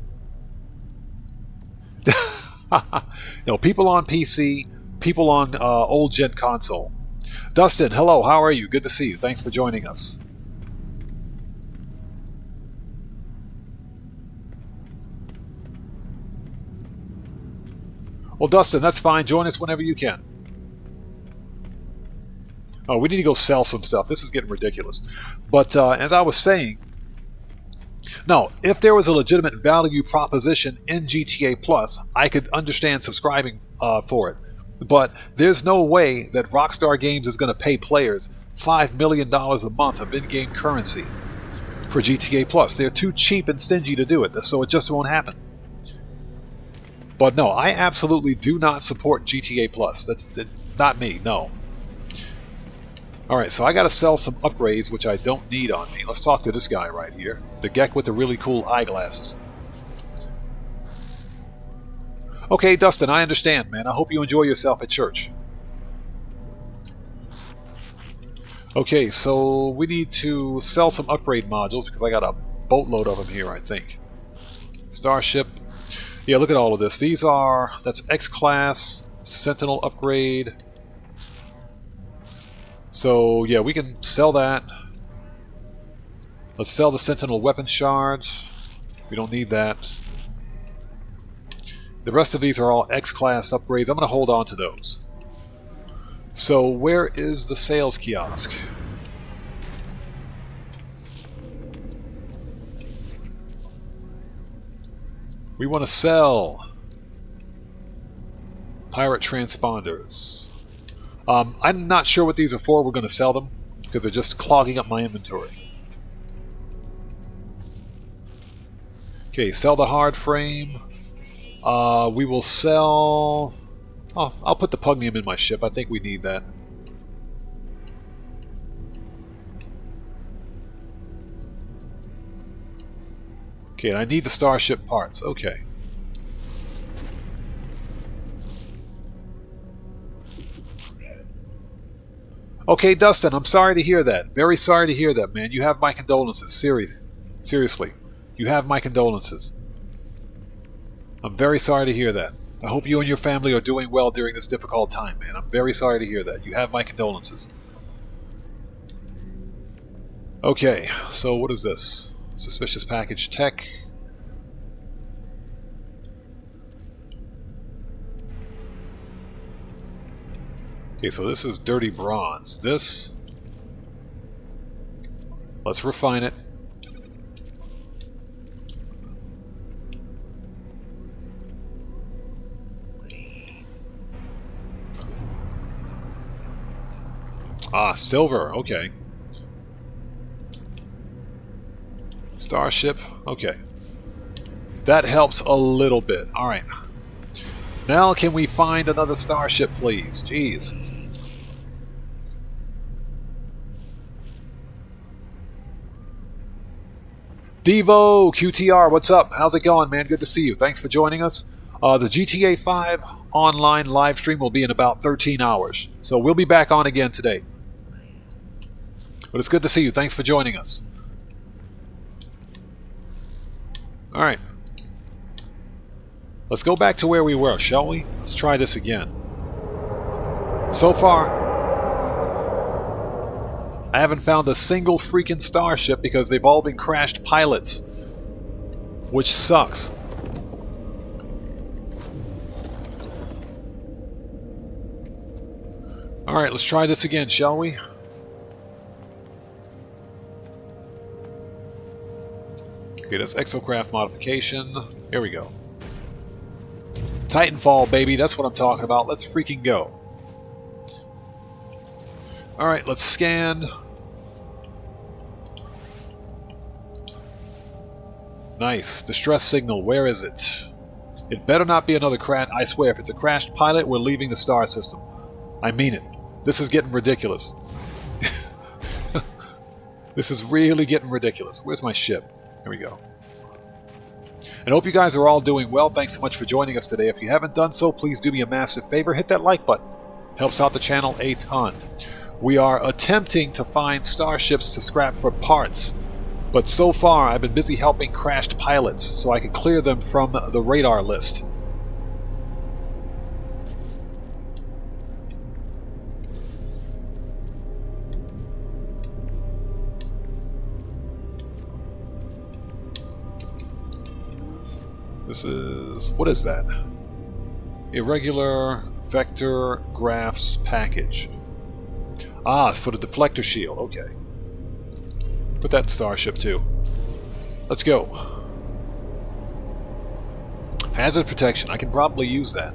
A: no, people on PC, people on old gen console. Dustin, hello, how are you? Good to see you. Thanks for joining us. Well, Dustin, that's fine. Join us whenever you can. Oh, we need to go sell some stuff. This is getting ridiculous. But as I was saying, no, if there was a legitimate value proposition in GTA Plus, I could understand subscribing for it. But there's no way that Rockstar Games is going to pay players $5 million a month of in-game currency for GTA Plus. They're too cheap and stingy to do it, so it just won't happen. But no, I absolutely do not support GTA Plus. That's not me, no. Alright, so I gotta sell some upgrades which I don't need on me. Let's talk to this guy right here. The Gek with the really cool eyeglasses. Okay, Dustin, I understand, man. I hope you enjoy yourself at church. Okay, so we need to sell some upgrade modules because I got a boatload of them here, I think. Starship. Yeah, look at all of this. These are... that's X-Class, Sentinel upgrade... So, yeah, we can sell that. Let's sell the Sentinel weapon shards. We don't need that. The rest of these are all X-Class upgrades. I'm going to hold on to those. So where is the sales kiosk? We want to sell pirate transponders. I'm not sure what these are for. We're going to sell them because they're just clogging up my inventory. Okay, sell the hard frame. We will sell... Oh, I'll put the pugnium in my ship. I think we need that. Okay, and I need the Starship parts. Okay. Okay, Dustin, I'm sorry to hear that. Very sorry to hear that, man. You have my condolences. Seriously. You have my condolences. I'm very sorry to hear that. I hope you and your family are doing well during this difficult time, man. I'm very sorry to hear that. You have my condolences. Okay, so what is this? Suspicious package tech. Okay, so this is dirty bronze. This... Let's refine it. Ah, silver. Okay. Starship. Okay. That helps a little bit. Alright. Now can we find another starship, please? Jeez. Devo, QTR, what's up? How's it going, man? Good to see you. Thanks for joining us. The GTA 5 online live stream will be in about 13 hours. So we'll be back on again today. But it's good to see you. Thanks for joining us. Alright. Let's go back to where we were, shall we? Let's try this again. So far, I haven't found a single freaking starship because they've all been crashed pilots. Which sucks. Alright, let's try this again, shall we? Okay, that's exocraft modification. Here we go. Titanfall, baby. That's what I'm talking about. Let's freaking go. Alright, let's scan. Nice. Distress signal. Where is it? It better not be another crash. I swear, if it's a crashed pilot, we're leaving the star system. I mean it. This is getting ridiculous. This is really getting ridiculous. Where's my ship? Here we go. And I hope you guys are all doing well. Thanks so much for joining us today. If you haven't done so, please do me a massive favor. Hit that like button. Helps out the channel a ton. We are attempting to find starships to scrap for parts. But so far, I've been busy helping crashed pilots so I can clear them from the radar list. This is... what is that? Irregular vector graphs package. Ah, it's for the deflector shield. Okay. Put that in Starship too. Let's go. Hazard protection. I can probably use that.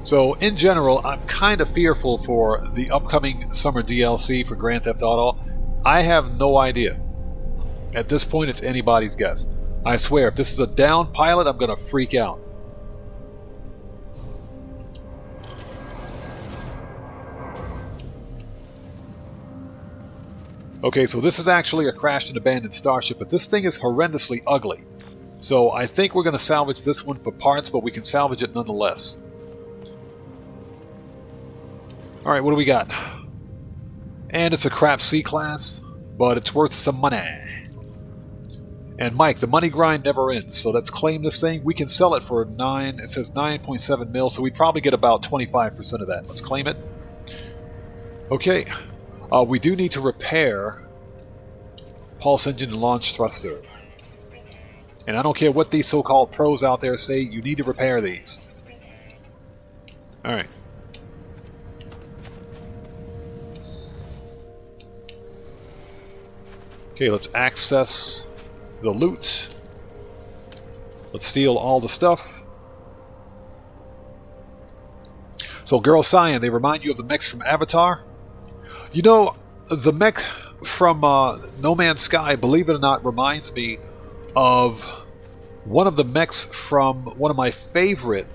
A: So, in general, I'm kind of fearful for the upcoming summer DLC for Grand Theft Auto. I have no idea. At this point, it's anybody's guess. I swear, if this is a down pilot, I'm going to freak out. Okay, so this is actually a crashed and abandoned starship, but this thing is horrendously ugly. So I think we're going to salvage this one for parts, but we can salvage it nonetheless. Alright, what do we got? And it's a crap C-class, but it's worth some money. And Mike, the money grind never ends, so let's claim this thing. We can sell it for it says 9.7 mil, so we'd probably get about 25% of that. Let's claim it. Okay. We do need to repair pulse engine and launch thruster. And I don't care what these so-called pros out there say, you need to repair these. Alright. Okay, let's access the loot. Let's steal all the stuff. So, Girl Cyan, they remind you of the mechs from Avatar. You know, the mech from No Man's Sky, believe it or not, reminds me of one of the mechs from one of my favorite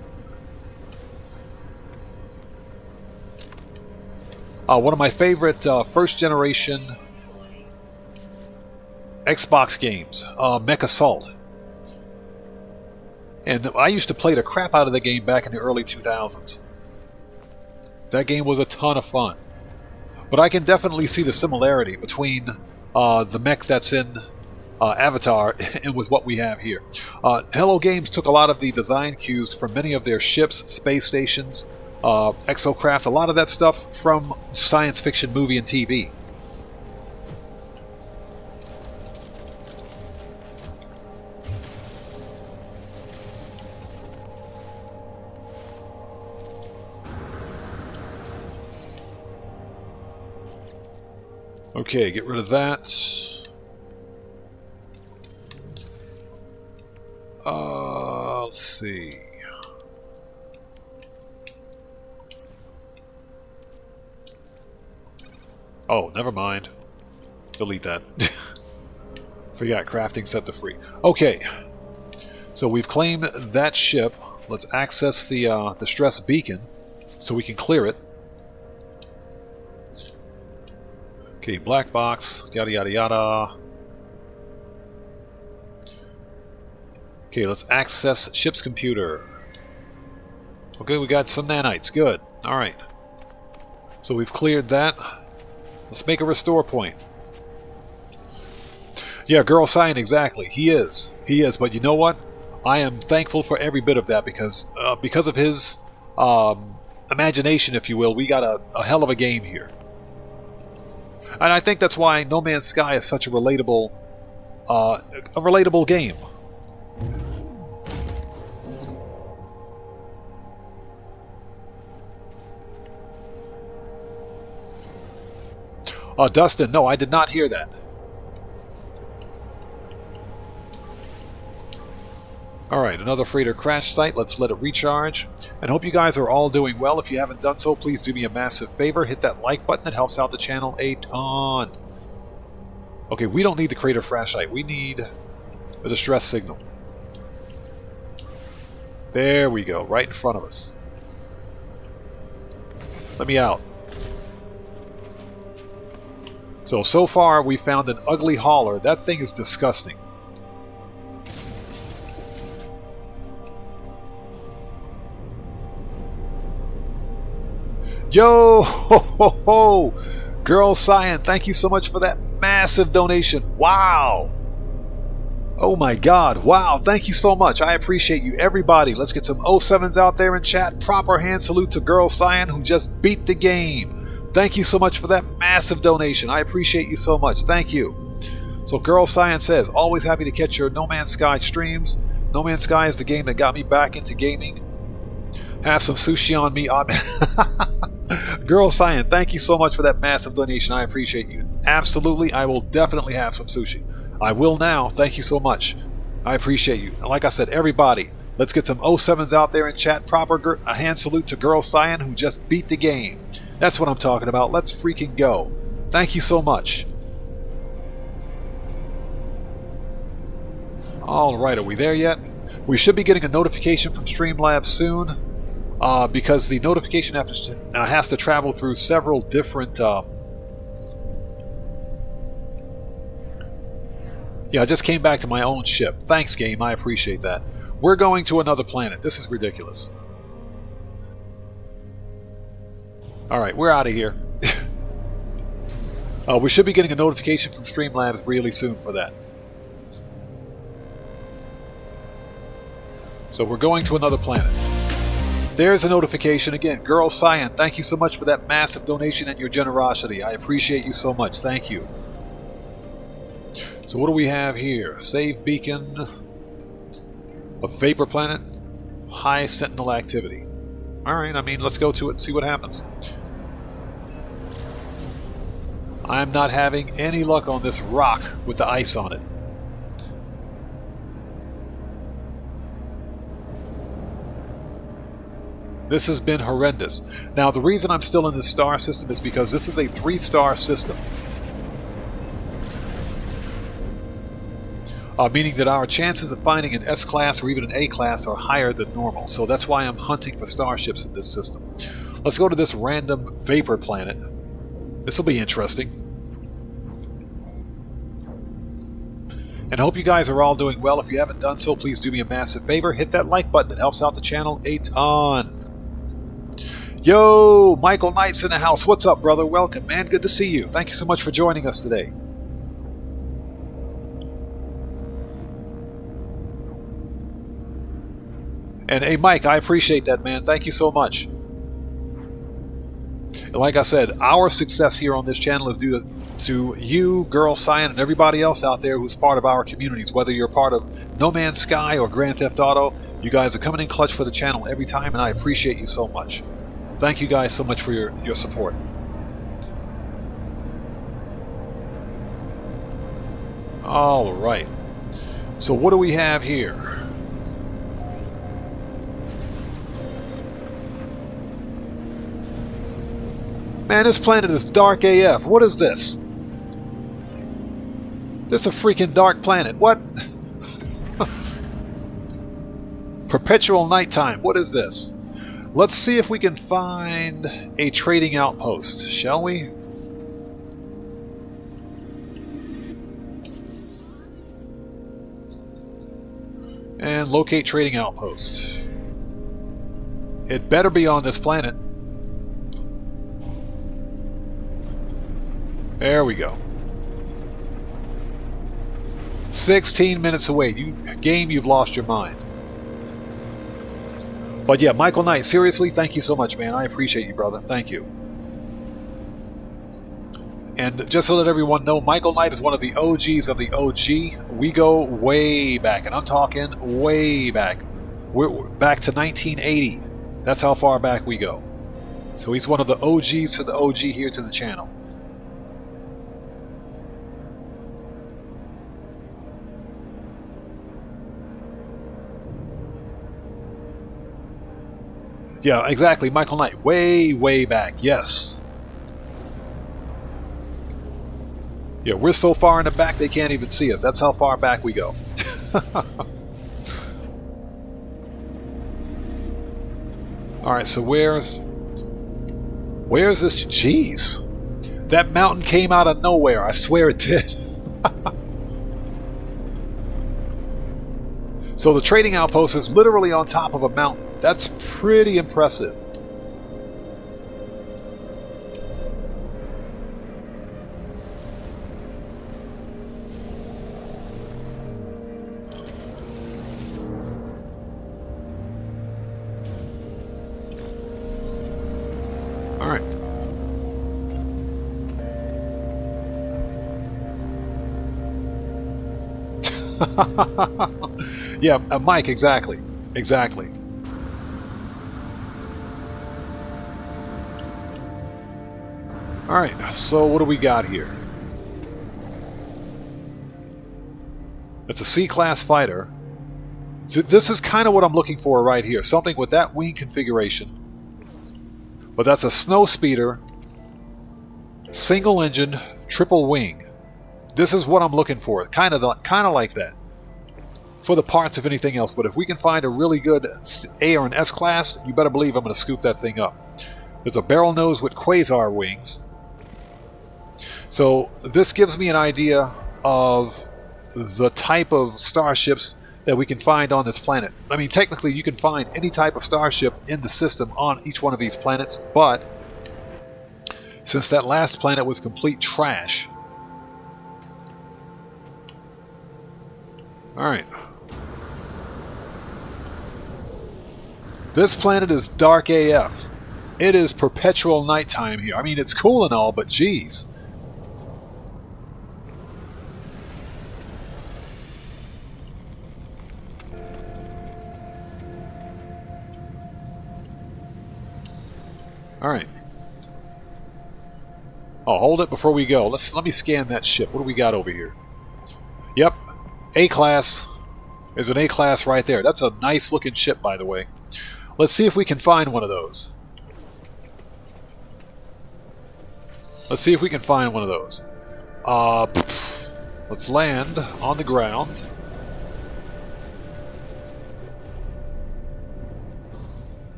A: first generation Xbox games, Mech Assault. And I used to play the crap out of the game back in the early 2000s. That game was a ton of fun. But I can definitely see the similarity between the mech that's in Avatar and with what we have here. Hello Games took a lot of the design cues from many of their ships, space stations, exocraft, a lot of that stuff from science fiction movie and TV. Okay, get rid of that. Let's see. Oh, never mind. Delete that. Forgot crafting set to free. Okay, so we've claimed that ship. Let's access the distress beacon so we can clear it. Okay, black box, yada yada yada. Okay, let's access ship's computer. Okay, we got some nanites. Good. Alright. So we've cleared that. Let's make a restore point. Yeah, Girl Cyan, exactly. He is. He is. But you know what? I am thankful for every bit of that because of his imagination, if you will, we got a hell of a game here. And I think that's why No Man's Sky is such a relatable game. Dustin, no, I did not hear that. Alright, another freighter crash site. Let's let it recharge. And hope you guys are all doing well. If you haven't done so, please do me a massive favor. Hit that like button. It helps out the channel a ton. Okay, we don't need the crater crash site. We need a distress signal. There we go, right in front of us. Let me out. So far we found an ugly hauler. That thing is disgusting. Yo, ho, ho, ho. Girl Cyan, thank you so much for that massive donation. Wow. Oh my god. Wow. Thank you so much. I appreciate you. Everybody, let's get some 07s out there in chat. Proper hand salute to Girl Cyan who just beat the game. Thank you so much for that massive donation. I appreciate you so much. Thank you. So Girl Cyan says, always happy to catch your No Man's Sky streams. No Man's Sky is the game that got me back into gaming. Have some sushi on me, OddMan. Girl Cyan, thank you so much for that massive donation. I appreciate you. Absolutely, I will definitely have some sushi. I will now. Thank you so much. I appreciate you. And like I said, everybody, let's get some 07s out there in chat. Proper a hand salute to Girl Cyan who just beat the game. That's what I'm talking about. Let's freaking go. Thank you so much. Alright, are we there yet? We should be getting a notification from Streamlabs soon. Because the notification has to travel through several different... Yeah, I just came back to my own ship. Thanks, game. I appreciate that. We're going to another planet. This is ridiculous. Alright, we're out of here. We should be getting a notification from Streamlabs really soon for that. So we're going to another planet. There's a notification again. Girl Cyan, thank you so much for that massive donation and your generosity. I appreciate you so much. Thank you. So what do we have here? Save beacon. A vapor planet. High sentinel activity. Alright, I mean, let's go to it and see what happens. I'm not having any luck on this rock with the ice on it. This has been horrendous. Now, the reason I'm still in this star system is because this is a 3-star system. Meaning that our chances of finding an S-class or even an A-class are higher than normal. So that's why I'm hunting for starships in this system. Let's go to this random vapor planet. This will be interesting. And I hope you guys are all doing well. If you haven't done so, please do me a massive favor. Hit that like button. It helps out the channel a ton. Yo, Michael Knight's in the house. What's up, brother? Welcome, man. Good to see you. Thank you so much for joining us today. And hey, Mike, I appreciate that, man. Thank you so much. And like I said, our success here on this channel is due to you, Girl Cyan, and everybody else out there who's part of our communities. Whether you're part of No Man's Sky or Grand Theft Auto, you guys are coming in clutch for the channel every time, and I appreciate you so much. Thank you guys so much for your support. All right. So what do we have here? Man, this planet is dark AF. What is this? This is a freaking dark planet. What? Perpetual nighttime. What is this? Let's see if we can find a trading outpost, shall we? And locate trading outpost. It better be on this planet. There we go. 16 minutes away. You've lost your mind. But yeah, Michael Knight, seriously, thank you so much, man. I appreciate you, brother. Thank you. And just to let everyone know, Michael Knight is one of the OGs of the OG. We go way back, and I'm talking way back. We're back to 1980. That's how far back we go. So he's one of the OGs to the OG here to the channel. Yeah, exactly. Michael Knight. Way, way back. Yes. Yeah, we're so far in the back they can't even see us. That's how far back we go. Alright, so where's this? Jeez. That mountain came out of nowhere. I swear it did. So the trading outpost is literally on top of a mountain. That's pretty impressive. All right. Yeah, Mike, exactly. Exactly. Alright, so what do we got here? It's a C-class fighter. So this is kind of what I'm looking for right here. Something with that wing configuration. But that's a snow speeder, single engine, triple wing. This is what I'm looking for. Kind of like that. For the parts, if anything else. But if we can find a really good A or an S class, you better believe I'm going to scoop that thing up. There's a barrel nose with quasar wings. So this gives me an idea of the type of starships that we can find on this planet. I mean, technically you can find any type of starship in the system on each one of these planets, but since that last planet was complete trash. Alright. This planet is dark AF. It is perpetual nighttime here. I mean, it's cool and all, but geez. Alright. Oh, hold it before we go. Let me scan that ship. What do we got over here? Yep. A-class. There's an A-class right there. That's a nice looking ship, by the way. Let's see if we can find one of those. Let's see if we can find one of those. Let's land on the ground.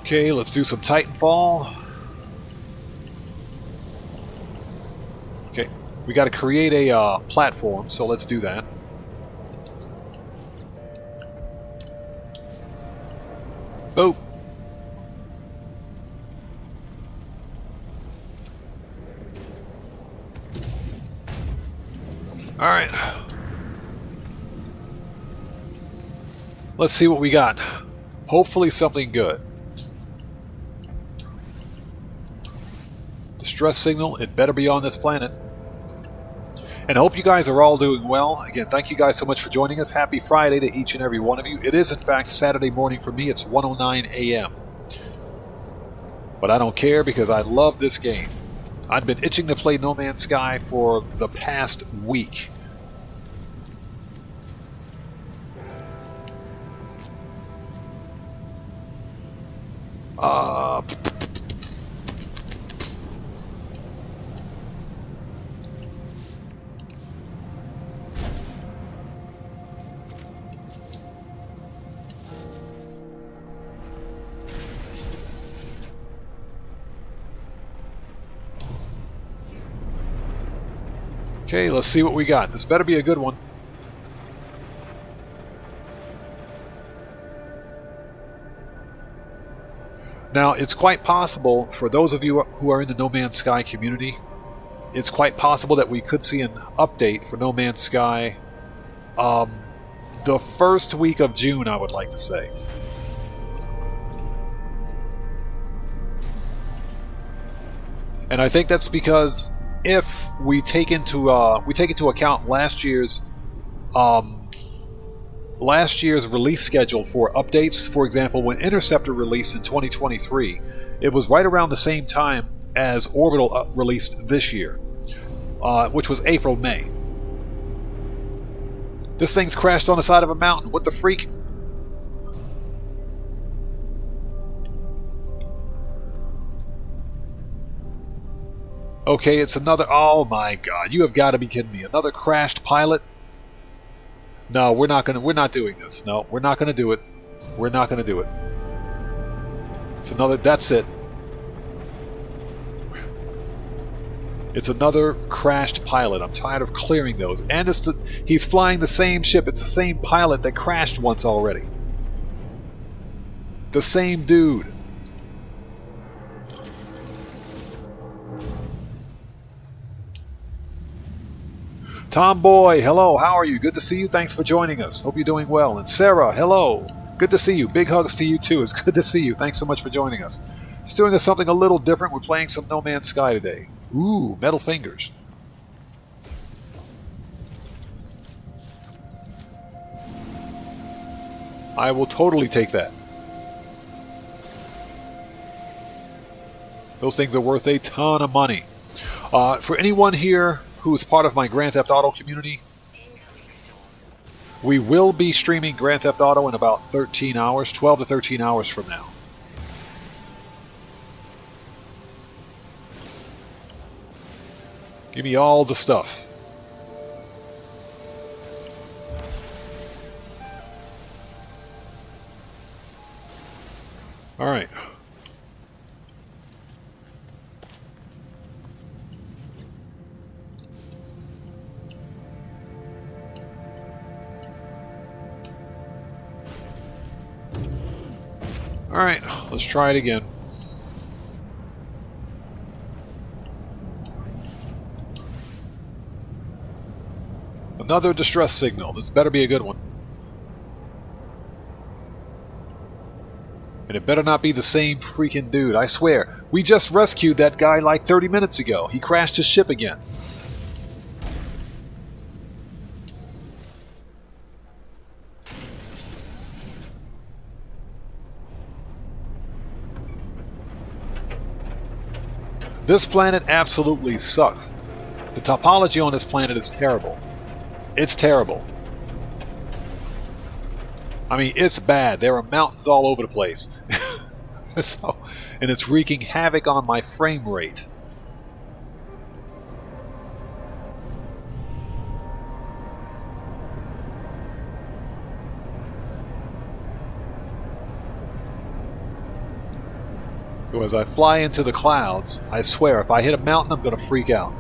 A: Okay, let's do some Titanfall. Okay, we got to create a platform, so let's do that. Oh! Alright. Let's see what we got. Hopefully something good. Distress signal, it better be on this planet. And I hope you guys are all doing well. Again, thank you guys so much for joining us. Happy Friday to each and every one of you. It is, in fact, Saturday morning for me. It's 1:09 a.m. But I don't care because I love this game. I've been itching to play No Man's Sky for the past week. Okay, let's see what we got. This better be a good one. Now, it's quite possible, for those of you who are in the No Man's Sky community, it's quite possible that we could see an update for No Man's Sky the first week of June, I would like to say. And I think that's because if we take into account last year's release schedule for updates, for example, when Interceptor released in 2023, it was right around the same time as Orbital released this year, which was April-May. This thing's crashed on the side of a mountain. What the freak? Okay, it's another... Oh my god, you have got to be kidding me. Another crashed pilot? No, we're not doing this. No, we're not gonna do it. We're not gonna do it. It's another... That's it. It's another crashed pilot. I'm tired of clearing those. And he's flying the same ship. It's the same pilot that crashed once already. The same dude. Tomboy, hello, how are you? Good to see you. Thanks for joining us. Hope you're doing well. And Sarah, hello. Good to see you. Big hugs to you too. It's good to see you. Thanks so much for joining us. Just doing something a little different. We're playing some No Man's Sky today. Ooh, metal fingers. I will totally take that. Those things are worth a ton of money. For anyone here who is part of my Grand Theft Auto community, we will be streaming Grand Theft Auto in about 13 hours, 12 to 13 hours from now. Give me all the stuff. All right. All right, let's try it again. Another distress signal. This better be a good one. And it better not be the same freaking dude. I swear, we just rescued that guy like 30 minutes ago. He crashed his ship again. This planet absolutely sucks. The topology on this planet is terrible. It's terrible. I mean, it's bad. There are mountains all over the place. So, and it's wreaking havoc on my frame rate. So as I fly into the clouds, I swear, if I hit a mountain, I'm going to freak out.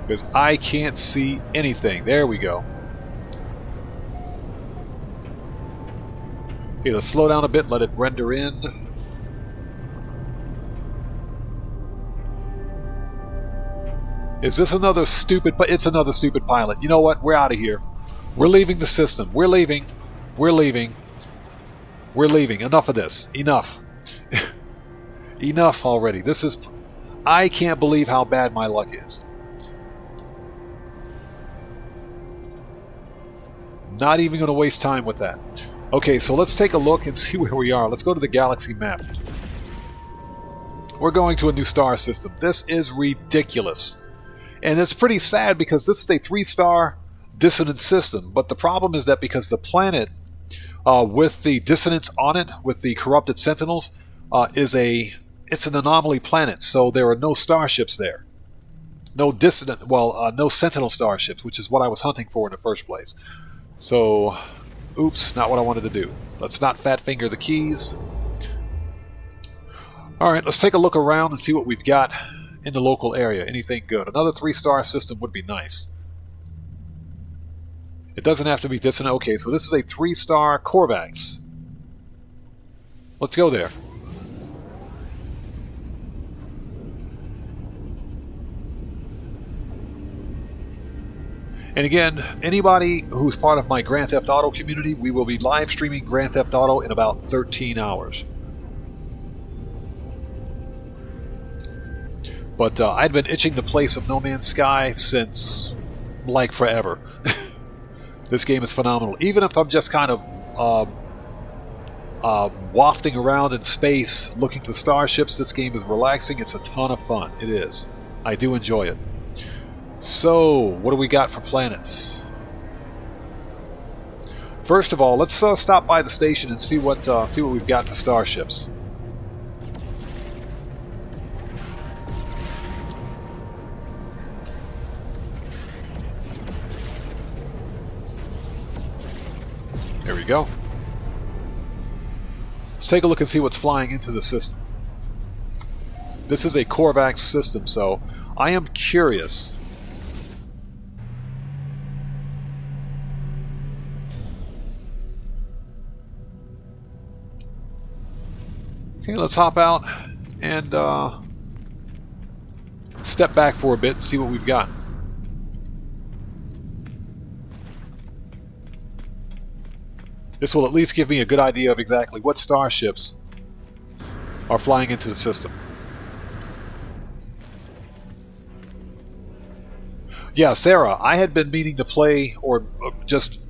A: Because I can't see anything. There we go. Okay, let's slow down a bit, let it render in. Is this another stupid... It's another stupid pilot. You know what? We're out of here. We're leaving the system. We're leaving. We're leaving. We're leaving. Enough of this. Enough. Enough already. This is... I can't believe how bad my luck is. Not even going to waste time with that. Okay, so let's take a look and see where we are. Let's go to the galaxy map. We're going to a new star system. This is ridiculous. And it's pretty sad because this is a 3-star dissonant system. But the problem is that because the planet with the dissonance on it, with the corrupted sentinels, it's an anomaly planet. So there are no starships there. No dissonant, well, no sentinel starships, which is what I was hunting for in the first place. So, oops, not what I wanted to do. Let's not fat finger the keys. Alright, let's take a look around and see what we've got in the local area. Anything good? Another 3-star system would be nice. It doesn't have to be dissonant. Okay, so this is a 3-star Korvax. Let's go there. And again, anybody who's part of my Grand Theft Auto community, we will be live streaming Grand Theft Auto in about 13 hours. But I'd been itching to play some No Man's Sky since, like, forever. This game is phenomenal. Even if I'm just kind of wafting around in space looking for starships, this game is relaxing. It's a ton of fun. It is. I do enjoy it. So, what do we got for planets? First of all, let's stop by the station and see what we've got for starships. There we go. Let's take a look and see what's flying into the system. This is a Korvax system, so I am curious. Okay, let's hop out and step back for a bit and see what we've got. This will at least give me a good idea of exactly what starships are flying into the system. Yeah, Sarah, I had been meaning to play, or just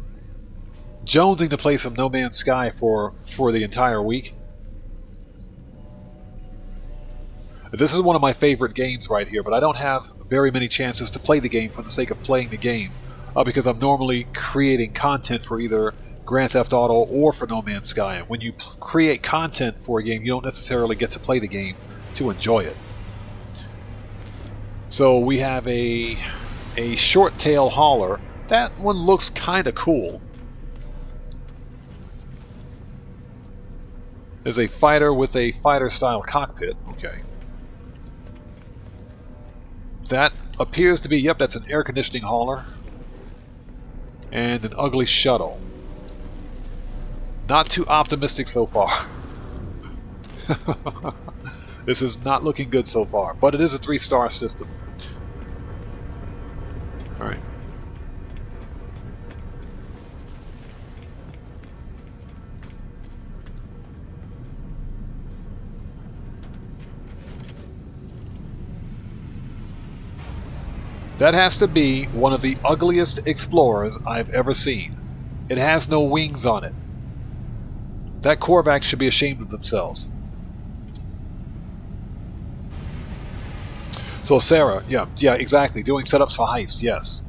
A: jonesing to play some No Man's Sky for the entire week. This is one of my favorite games right here, but I don't have very many chances to play the game for the sake of playing the game, because I'm normally creating content for either Grand Theft Auto or for No Man's Sky. And when you create content for a game, you don't necessarily get to play the game to enjoy it. So we have a short tail hauler. That one looks kind of cool. There's a fighter with a fighter style cockpit. Okay. That appears to be, yep, that's an air conditioning hauler. And an ugly shuttle. Not too optimistic so far. This is not looking good so far, but it is a 3-star system. Alright. That has to be one of the ugliest explorers I've ever seen. It has no wings on it. That Korvax should be ashamed of themselves. So Sarah, yeah, exactly. Doing setups for heist, yes.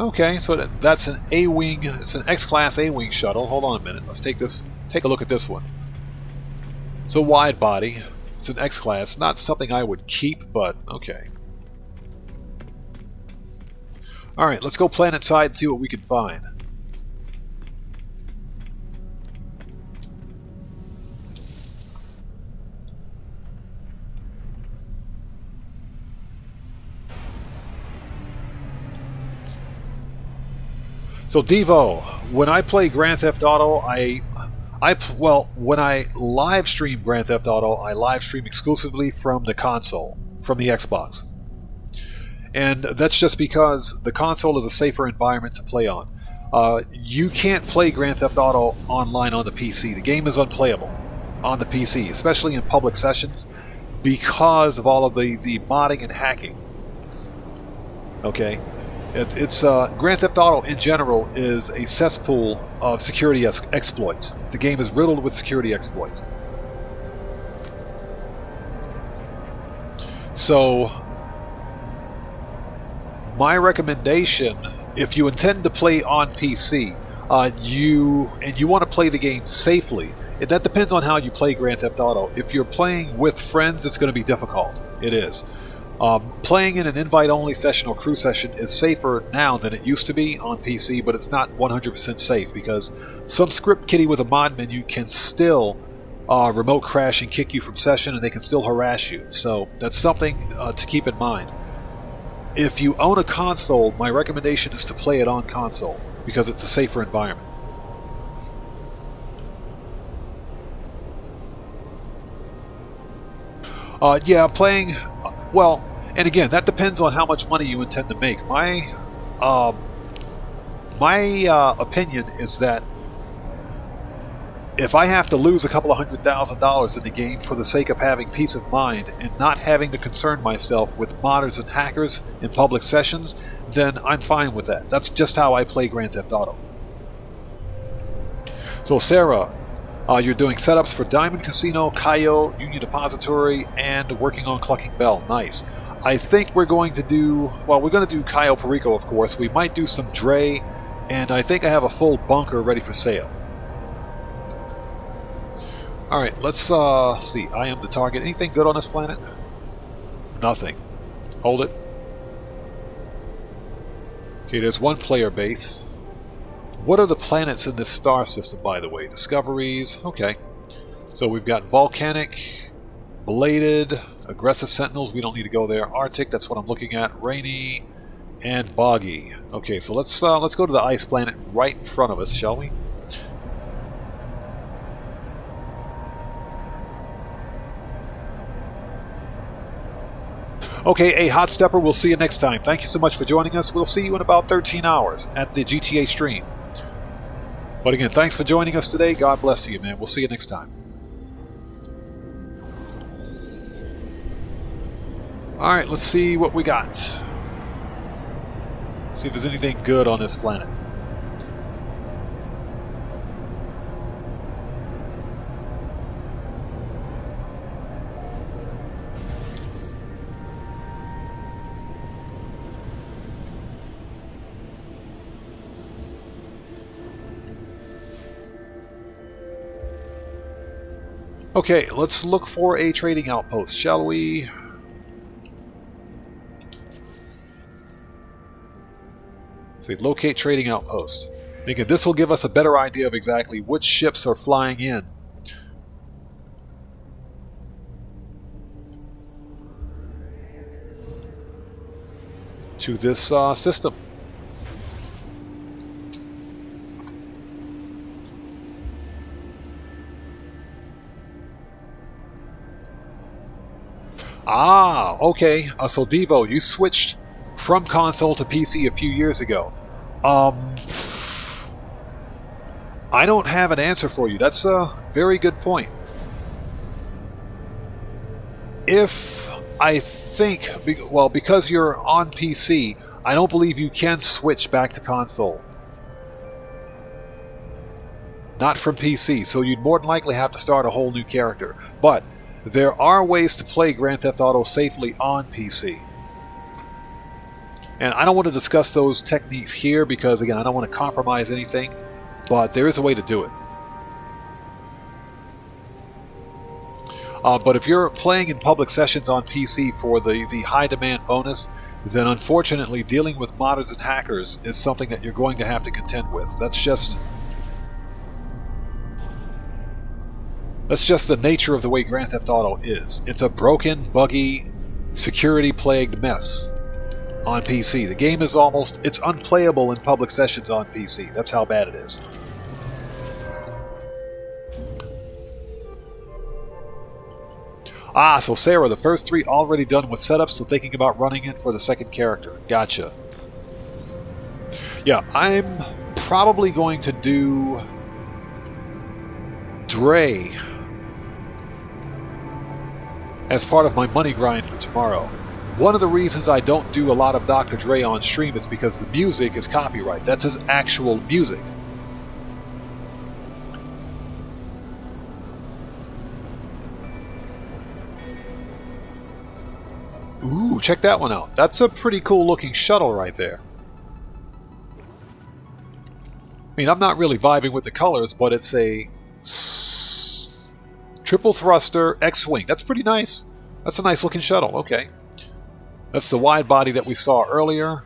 A: Okay, so that's an A-wing. It's an X-class A-wing shuttle. Hold on a minute. Let's take a look at this one. It's a wide body. It's an X-class. Not something I would keep, but okay. All right, let's go planet side and see what we can find. So Devo, when I play Grand Theft Auto, when I live stream Grand Theft Auto, I live stream exclusively from the console, from the Xbox. And that's just because the console is a safer environment to play on. You can't play Grand Theft Auto online on the PC. The game is unplayable on the PC, especially in public sessions, because of all of the modding and hacking. Okay? It's Grand Theft Auto in general is a cesspool of security exploits. The game is riddled with security exploits. So, my recommendation, if you intend to play on PC, you want to play the game safely, that depends on how you play Grand Theft Auto. If you're playing with friends, it's going to be difficult. It is. Playing in an invite-only session or crew session is safer now than it used to be on PC, but it's not 100% safe because some script kiddie with a mod menu can still remote crash and kick you from session, and they can still harass you. So that's something to keep in mind. If you own a console, my recommendation is to play it on console because it's a safer environment. Yeah, playing... well, and again, that depends on how much money you intend to make. My opinion is that if I have to lose a couple of $100,000 in the game for the sake of having peace of mind and not having to concern myself with modders and hackers in public sessions, then I'm fine with that. That's just how I play Grand Theft Auto. So Sarah, you're doing setups for Diamond Casino, Coyote, Union Depository, and working on Clucking Bell. Nice. I think we're going to do... well, we're going to do Cayo Perico, of course. We might do some Dre, and I think I have a full bunker ready for sale. Alright, let's see. I am the target. Anything good on this planet? Nothing. Hold it. Okay, there's one player base. What are the planets in this star system, by the way? Discoveries. Okay. So we've got Volcanic, Belated, Aggressive Sentinels. We don't need to go there. Arctic, that's what I'm looking at. Rainy, and Boggy. Okay, so let's go to the ice planet right in front of us, shall we? Okay, a hot stepper, we'll see you next time. Thank you so much for joining us. We'll see you in about 13 hours at the GTA stream. But again, thanks for joining us today. God bless you, man. We'll see you next time. Alright, let's see what we got. See if there's anything good on this planet. Okay, let's look for a trading outpost, shall we? So locate trading outpost. And again, this will give us a better idea of exactly which ships are flying in. To this system. Ah, okay. So Devo, you switched from console to PC a few years ago. I don't have an answer for you. That's a very good point. If I think, well, because you're on PC, I don't believe you can switch back to console. not from PC, so you'd more than likely have to start a whole new character. But there are ways to play Grand Theft Auto safely on PC. And I don't want to discuss those techniques here because, again, I don't want to compromise anything, but there is a way to do it. But if you're playing in public sessions on PC for the high demand bonus, then unfortunately dealing with modders and hackers is something that you're going to have to contend with. That's just the nature of the way Grand Theft Auto is. It's a broken, buggy, security-plagued mess on PC. The game is it's unplayable in public sessions on PC. That's how bad it is. Ah, so Sarah, the first 3 already done with setups, so thinking about running it for the second character. Gotcha. Yeah, I'm probably going to do Dre as part of my money grind for tomorrow. One of the reasons I don't do a lot of Dr. Dre on stream is because the music is copyright. That's his actual music. Ooh, check that one out. That's a pretty cool looking shuttle right there. I mean, I'm not really vibing with the colors, but it's a triple thruster X-Wing. That's pretty nice. That's a nice looking shuttle. Okay. That's the wide body that we saw earlier.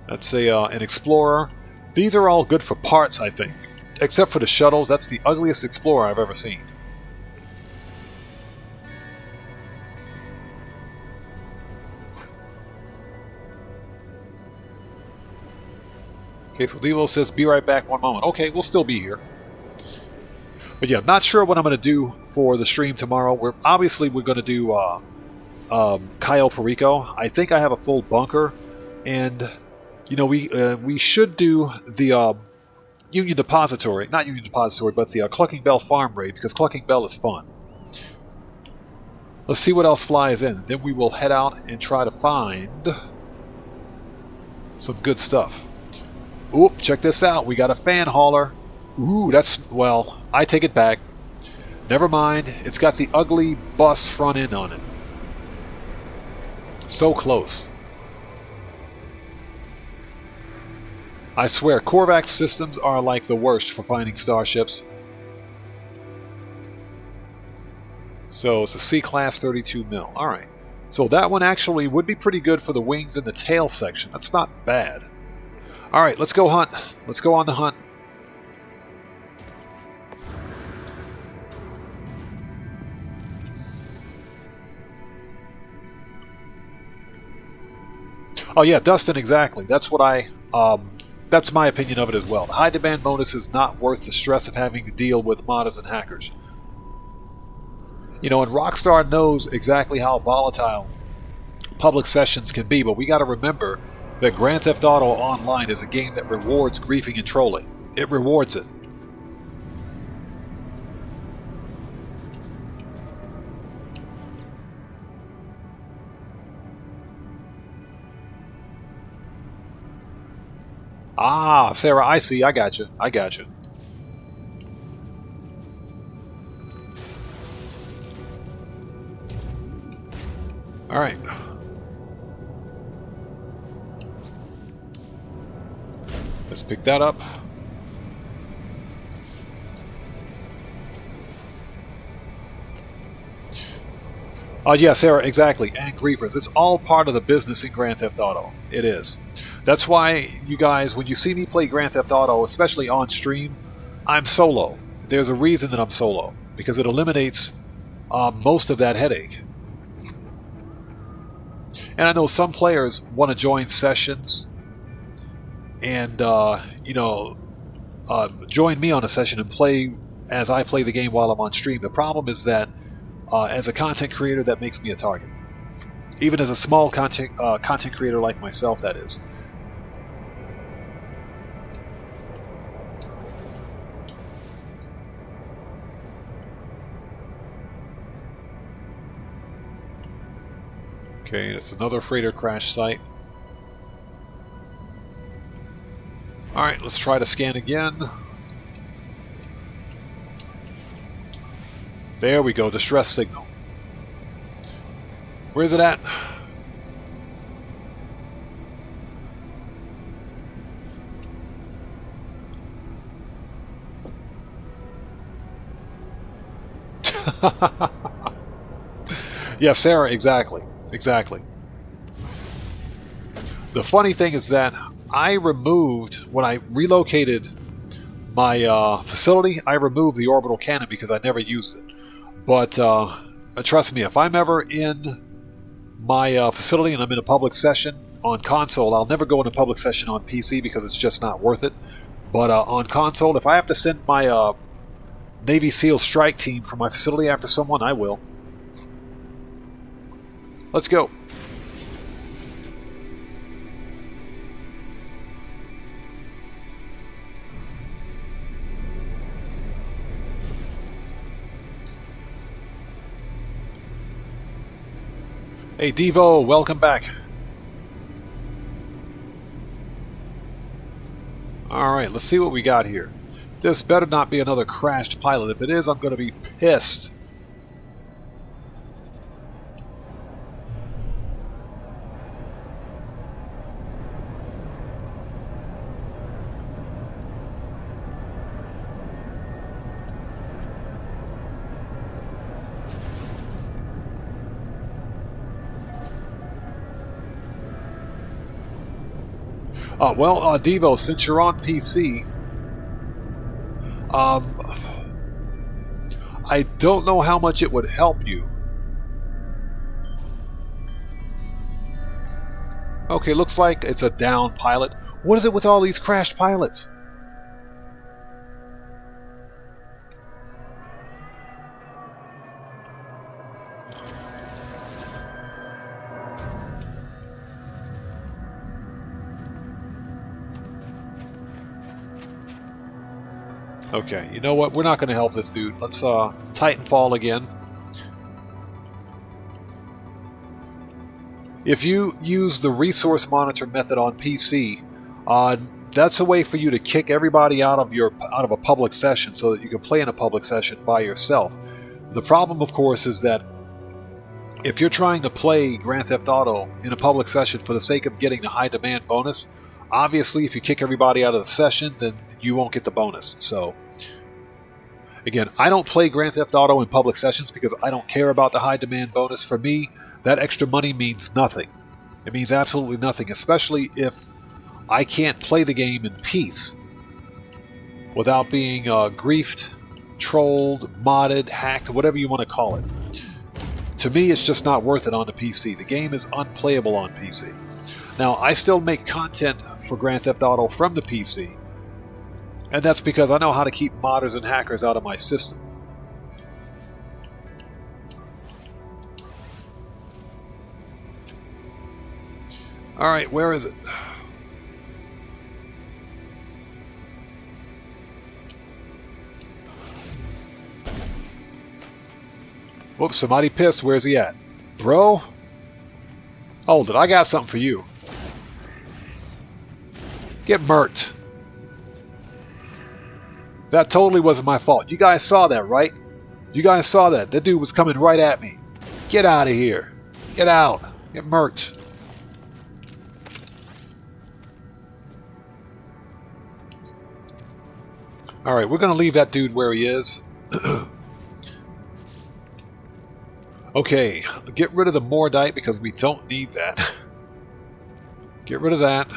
A: That's an Explorer. These are all good for parts, I think. Except for the shuttles. That's the ugliest Explorer I've ever seen. Okay, so Devo says, be right back 1 moment. Okay, we'll still be here. But yeah, not sure what I'm going to do for the stream tomorrow. We're going to do Cayo Perico. I think I have a full bunker, and you know we should do the Union Depository, not Union Depository, but the Clucking Bell Farm raid, because Clucking Bell is fun. Let's see what else flies in. Then we will head out and try to find some good stuff. Ooh, check this out. We got a fan hauler. Ooh, well, I take it back. Never mind. It's got the ugly bus front end on it. So close. I swear, Korvax systems are like the worst for finding starships. So it's a C-Class 32 mil. Alright. So that one actually would be pretty good for the wings and the tail section. That's not bad. Alright, let's go hunt. Let's go on the hunt. Oh yeah, Dustin, exactly. That's what that's my opinion of it as well. The high demand bonus is not worth the stress of having to deal with modders and hackers. You know, and Rockstar knows exactly how volatile public sessions can be, but we got to remember that Grand Theft Auto Online is a game that rewards griefing and trolling. It rewards it. Ah, Sarah, I see. I got you. I got you. All right. Let's pick that up. Oh, yeah, Sarah, exactly. And griefers. It's all part of the business in Grand Theft Auto. It is. That's why, you guys, when you see me play Grand Theft Auto, especially on stream, I'm solo. There's a reason that I'm solo, because it eliminates most of that headache. And I know some players want to join sessions and, join me on a session and play as I play the game while I'm on stream. The problem is that as a content creator, that makes me a target. Even as a small content creator like myself, that is. Okay, it's another freighter crash site. Alright, let's try to scan again. There we go, distress signal. Where's it at? Yeah, Sarah, exactly. Exactly. The funny thing is that I removed, when I relocated my facility, I removed the orbital cannon because I never used it. But trust me, if I'm ever in my facility and I'm in a public session on console, I'll never go in a public session on PC because it's just not worth it. But on console, if I have to send my Navy SEAL strike team from my facility after someone, I will. Let's go. Hey Devo, welcome back. Alright, let's see what we got here. This better not be another crashed pilot. If it is, I'm going to be pissed. Well, Devo, since you're on PC, I don't know how much it would help you. Okay, looks like it's a down pilot. What is it with all these crashed pilots? Okay, you know what? We're not going to help this dude. Let's Titanfall again. If you use the resource monitor method on PC, that's a way for you to kick everybody out of a public session so that you can play in a public session by yourself. The problem, of course, is that if you're trying to play Grand Theft Auto in a public session for the sake of getting the high demand bonus, obviously if you kick everybody out of the session, then you won't get the bonus. So again, I don't play Grand Theft Auto in public sessions because I don't care about the high demand bonus. For me, that extra money means nothing. It means absolutely nothing, especially if I can't play the game in peace without being griefed, trolled, modded, hacked, whatever you want to call it. To me, it's just not worth it on the PC. The game is unplayable on PC. Now, I still make content for Grand Theft Auto from the PC, and that's because I know how to keep modders and hackers out of my system. Alright, where is it? Whoops, somebody pissed. Where's he at? Bro? Hold it, I got something for you. Get murked. That totally wasn't my fault. You guys saw that, right? You guys saw that. That dude was coming right at me. Get out of here. Get out. Get murked. Alright, we're going to leave that dude where he is. Okay, get rid of the Mordite because we don't need that. Get rid of that.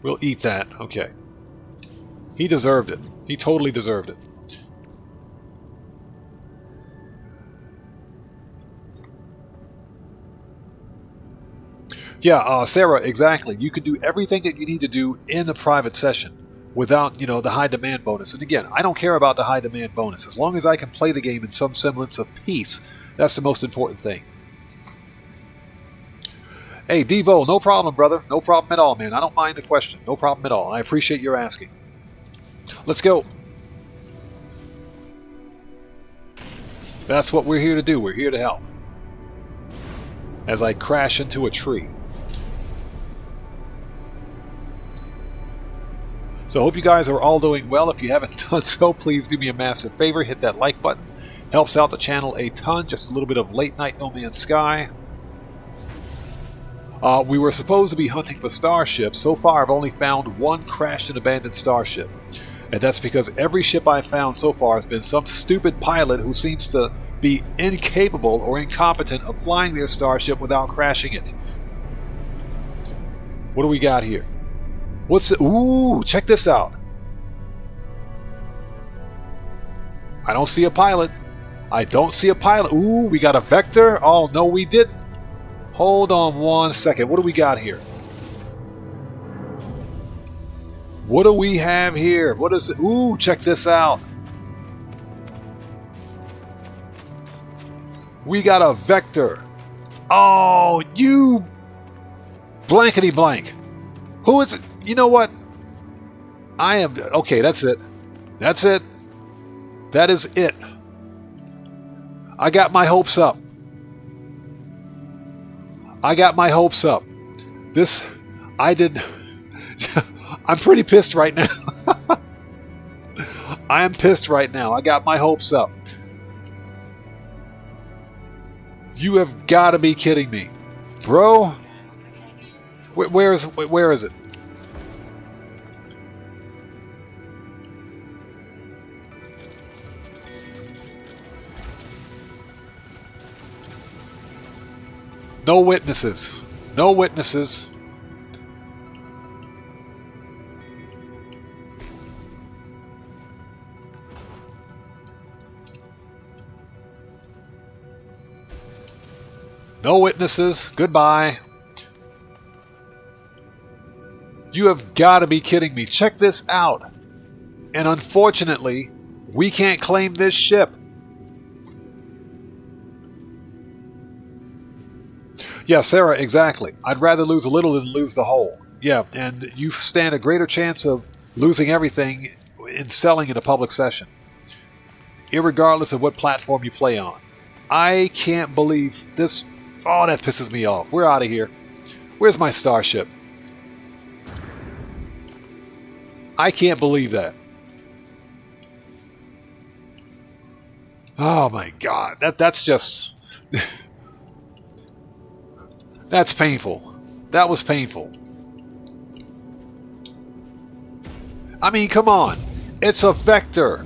A: We'll eat that. Okay. He deserved it. He totally deserved it. Yeah, Sarah, exactly. You can do everything that you need to do in a private session without, the high demand bonus. And again, I don't care about the high demand bonus. As long as I can play the game in some semblance of peace, that's the most important thing. Hey, Devo, no problem, brother. No problem at all, man. I don't mind the question. No problem at all. I appreciate your asking. Let's go. That's what we're here to do. We're here to help. As I crash into a tree. So I hope you guys are all doing well. If you haven't done so, please do me a massive favor. Hit that like button. Helps out the channel a ton. Just a little bit of late night No Man's Sky. We were supposed to be hunting for starships. So far, I've only found one crashed and abandoned starship. And that's because every ship I've found so far has been some stupid pilot who seems to be incapable or incompetent of flying their starship without crashing it. What do we got here? What's it? Ooh, check this out. I don't see a pilot. I don't see a pilot. Ooh, we got a vector. Oh, no, we didn't. Hold on one second. What do we got here? What do we have here? What is it? Ooh, check this out. We got a vector. Oh, you blankety blank. Who is it? You know what? I am... Okay, that's it. That's it. That is it. I got my hopes up. I got my hopes up. This... I did... I'm pretty pissed right now. I am pissed right now. I got my hopes up. You have got to be kidding me. Bro? Where is it? No witnesses. No witnesses. No witnesses. Goodbye. You have got to be kidding me. Check this out. And unfortunately, we can't claim this ship. Yeah, Sarah, exactly. I'd rather lose a little than lose the whole. Yeah, and you stand a greater chance of losing everything in selling in a public session, irregardless of what platform you play on. I can't believe this. Oh, that pisses me off. We're out of here. Where's my starship? I can't believe that. Oh my God. That's just... That's painful. That was painful. I mean, come on. It's a vector.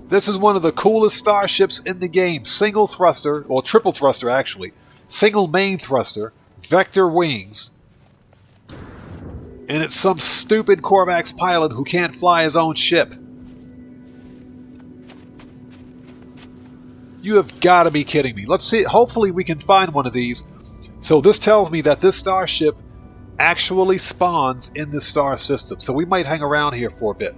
A: This is one of the coolest starships in the game. Single thruster, or triple thruster actually. Single main thruster, vector wings. And it's some stupid Korvax pilot who can't fly his own ship. You have got to be kidding me. Let's see. Hopefully we can find one of these. So this tells me that this starship actually spawns in this star system. So we might hang around here for a bit.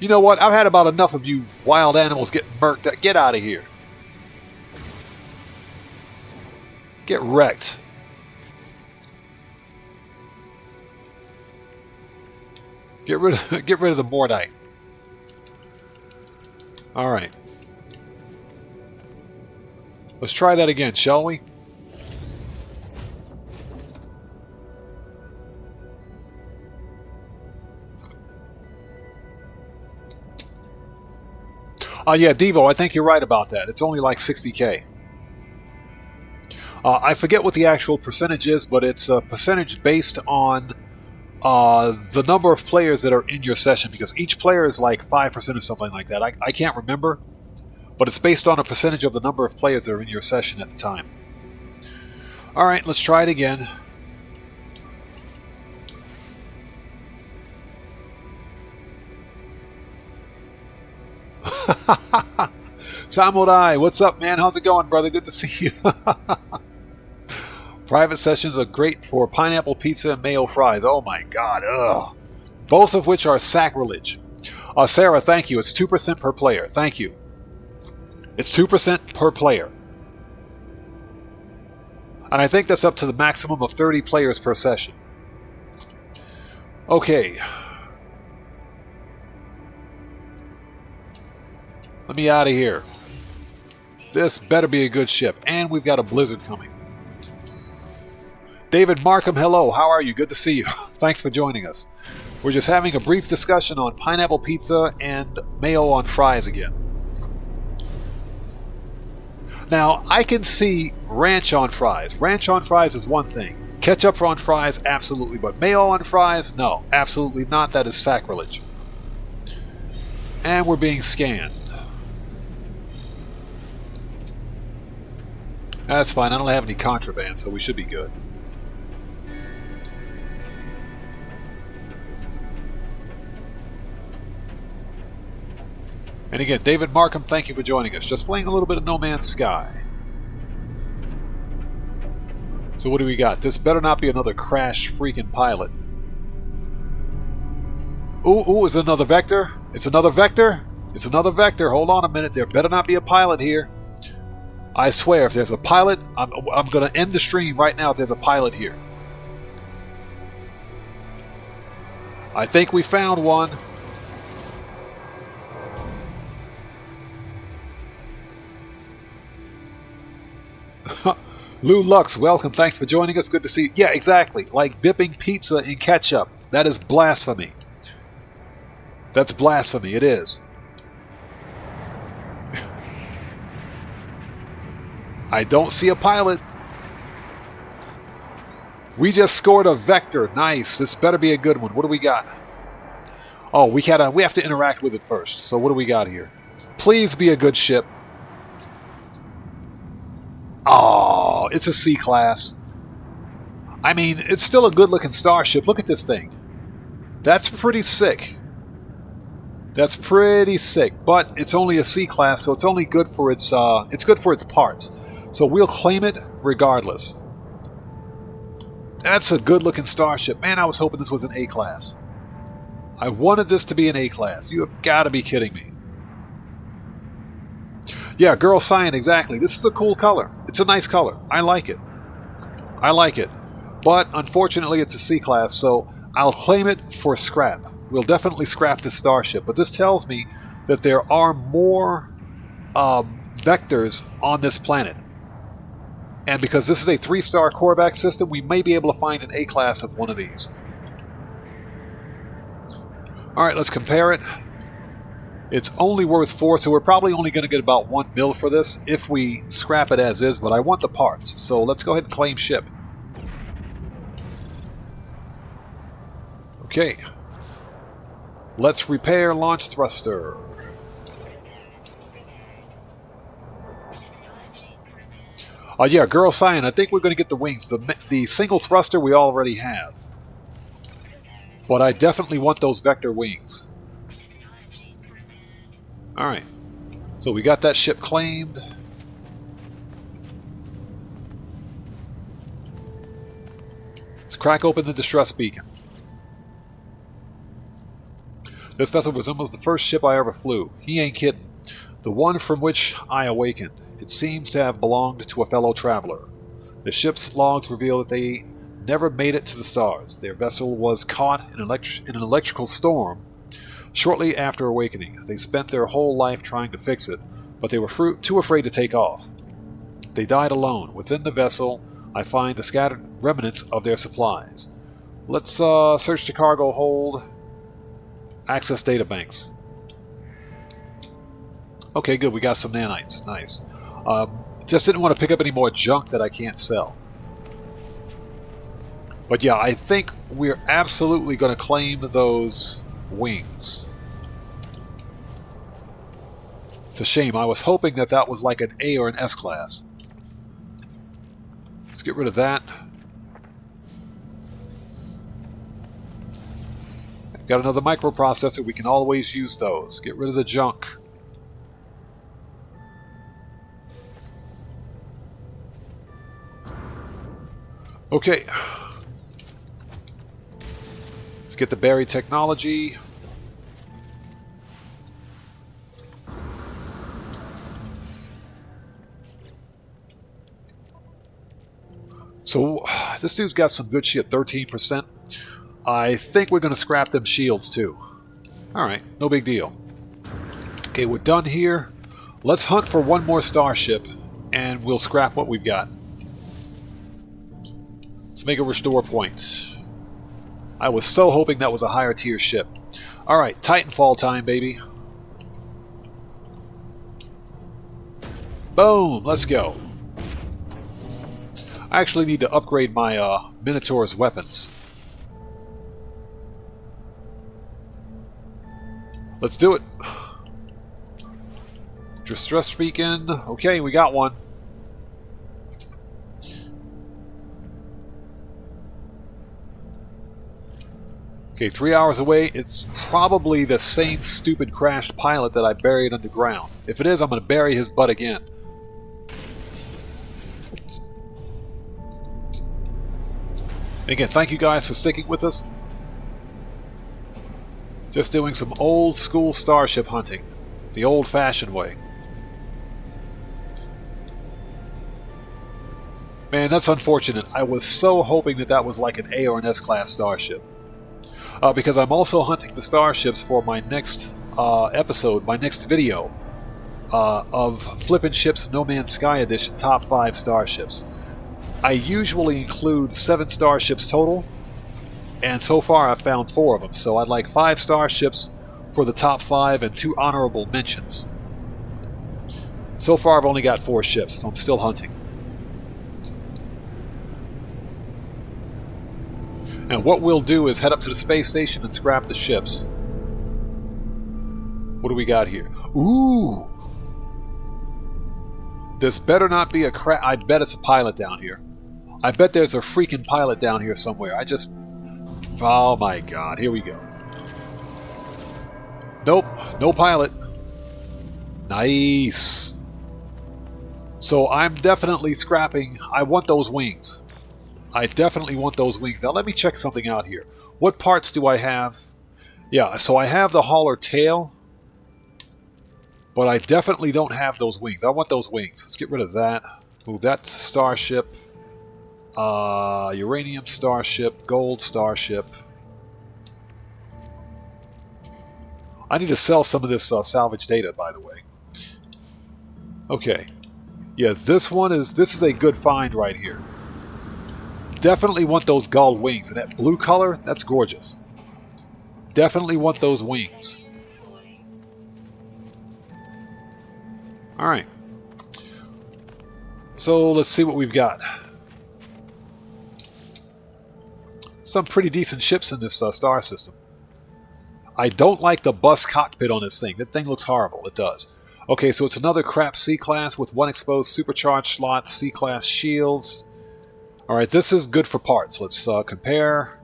A: You know what? I've had about enough of you wild animals getting murked. Get out of here. Get wrecked. Get rid of the Mordite. All right. Let's try that again, shall we? Yeah, Devo, I think you're right about that. It's only like 60K. I forget what the actual percentage is, but it's a percentage based on the number of players that are in your session, because each player is like 5% or something like that. I can't remember, but it's based on a percentage of the number of players that are in your session at the time. Alright, let's try it again. Samurai, what's up, man? How's it going, brother? Good to see you. Private sessions are great for pineapple pizza and mayo fries. Oh my God, ugh. Both of which are sacrilege. Sarah, thank you. It's 2% per player. Thank you. It's 2% per player. And I think that's up to the maximum of 30 players per session. Okay. Let me out of here. This better be a good ship. And we've got a blizzard coming. David Markham, hello. How are you? Good to see you. Thanks for joining us. We're just having a brief discussion on pineapple pizza and mayo on fries again. Now, I can see ranch on fries. Ranch on fries is one thing. Ketchup on fries, absolutely. But mayo on fries, no, absolutely not. That is sacrilege. And we're being scanned. That's fine. I don't have any contraband, so we should be good. And again, David Markham, thank you for joining us. Just playing a little bit of No Man's Sky. So what do we got? This better not be another crash freaking pilot. Ooh, is it another vector? It's another vector? It's another vector. Hold on a minute. There better not be a pilot here. I swear, if there's a pilot, I'm going to end the stream right now if there's a pilot here. I think we found one. Lou Lux, welcome. Thanks for joining us. Good to see you. Yeah, exactly. Like dipping pizza in ketchup. That is blasphemy. That's blasphemy. It is. I don't see a pilot. We just scored a vector. Nice. This better be a good one. What do we got? Oh, we have to interact with it first. So what do we got here? Please be a good ship. Oh, it's a C class. I mean, it's still a good-looking starship. Look at this thing. That's pretty sick. That's pretty sick. But it's only a C class, so it's only good for its parts. So we'll claim it regardless. That's a good-looking starship. Man, I was hoping this was an A class. I wanted this to be an A class. You have got to be kidding me. Yeah, Girl Cyan, exactly. This is a cool color. It's a nice color. I like it. I like it. But, unfortunately, it's a C class, so I'll claim it for scrap. We'll definitely scrap this starship. But this tells me that there are more vectors on this planet. And because this is a 3-star Korvax system, we may be able to find an A class of one of these. Alright, let's compare it. It's only worth 4, so we're probably only going to get about 1 mil for this if we scrap it as is, but I want the parts, so let's go ahead and claim ship. Okay. Let's repair launch thruster. Yeah, Girl Cyan, I think we're going to get the wings. The single thruster we already have. But I definitely want those vector wings. Alright, so we got that ship claimed. Let's crack open the distress beacon. This vessel resembles the first ship I ever flew. He ain't kidding. The one from which I awakened. It seems to have belonged to a fellow traveler. The ship's logs reveal that they never made it to the stars. Their vessel was caught in an electrical storm shortly after awakening. They spent their whole life trying to fix it, but they were too afraid to take off. They died alone. Within the vessel, I find the scattered remnants of their supplies. Let's search the cargo hold. Access databanks. Okay, good. We got some nanites. Nice. Just didn't want to pick up any more junk that I can't sell. But yeah, I think we're absolutely going to claim those wings. It's a shame. I was hoping that that was like an A or an S class. Let's get rid of that. Got another microprocessor. We can always use those. Get rid of the junk. Okay. Let's get the buried technology. So, this dude's got some good shit, 13%. I think we're going to scrap them shields too. Alright, no big deal. Okay, we're done here. Let's hunt for one more starship, and we'll scrap what we've got. Let's make a restore point. I was so hoping that was a higher tier ship. Alright, Titanfall time, baby. Boom! Let's go. I actually need to upgrade my Minotaur's weapons. Let's do it. Distress beacon. Okay, we got one. Okay, 3 hours away. It's probably the same stupid crashed pilot that I buried underground. If it is, I'm going to bury his butt again. Again, thank you guys for sticking with us. Just doing some old school starship hunting. The old-fashioned way. Man, that's unfortunate. I was so hoping that that was like an A or an S-class starship. Because I'm also hunting the starships for my next episode, my next video of Flippin' Ships No Man's Sky Edition Top 5 Starships. I usually include 7 starships total, and so far I've found 4 of them, so I'd like 5 starships for the top 5 and 2 honorable mentions. So far I've only got 4 ships, so I'm still hunting. And what we'll do is head up to the space station and scrap the ships. What do we got here? Ooh! This better not be a crap. I bet it's a pilot down here. I bet there's a freaking pilot down here somewhere. Oh my god, here we go. Nope, no pilot. Nice. So I'm definitely scrapping. I want those wings. I definitely want those wings. Now let me check something out here. What parts do I have? Yeah, so I have the hauler tail, but I definitely don't have those wings. I want those wings. Let's get rid of that. Move that to Starship. Uranium Starship. Gold Starship. I need to sell some of this salvage data, by the way. Okay. Yeah, this is a good find right here. Definitely want those gull wings. And that blue color, that's gorgeous. Definitely want those wings. Alright. So let's see what we've got. Some pretty decent ships in this star system. I don't like the bus cockpit on this thing. That thing looks horrible. It does. Okay, so it's another crap C-class with 1 exposed supercharged slot, C-class shields. Alright, this is good for parts. Let's compare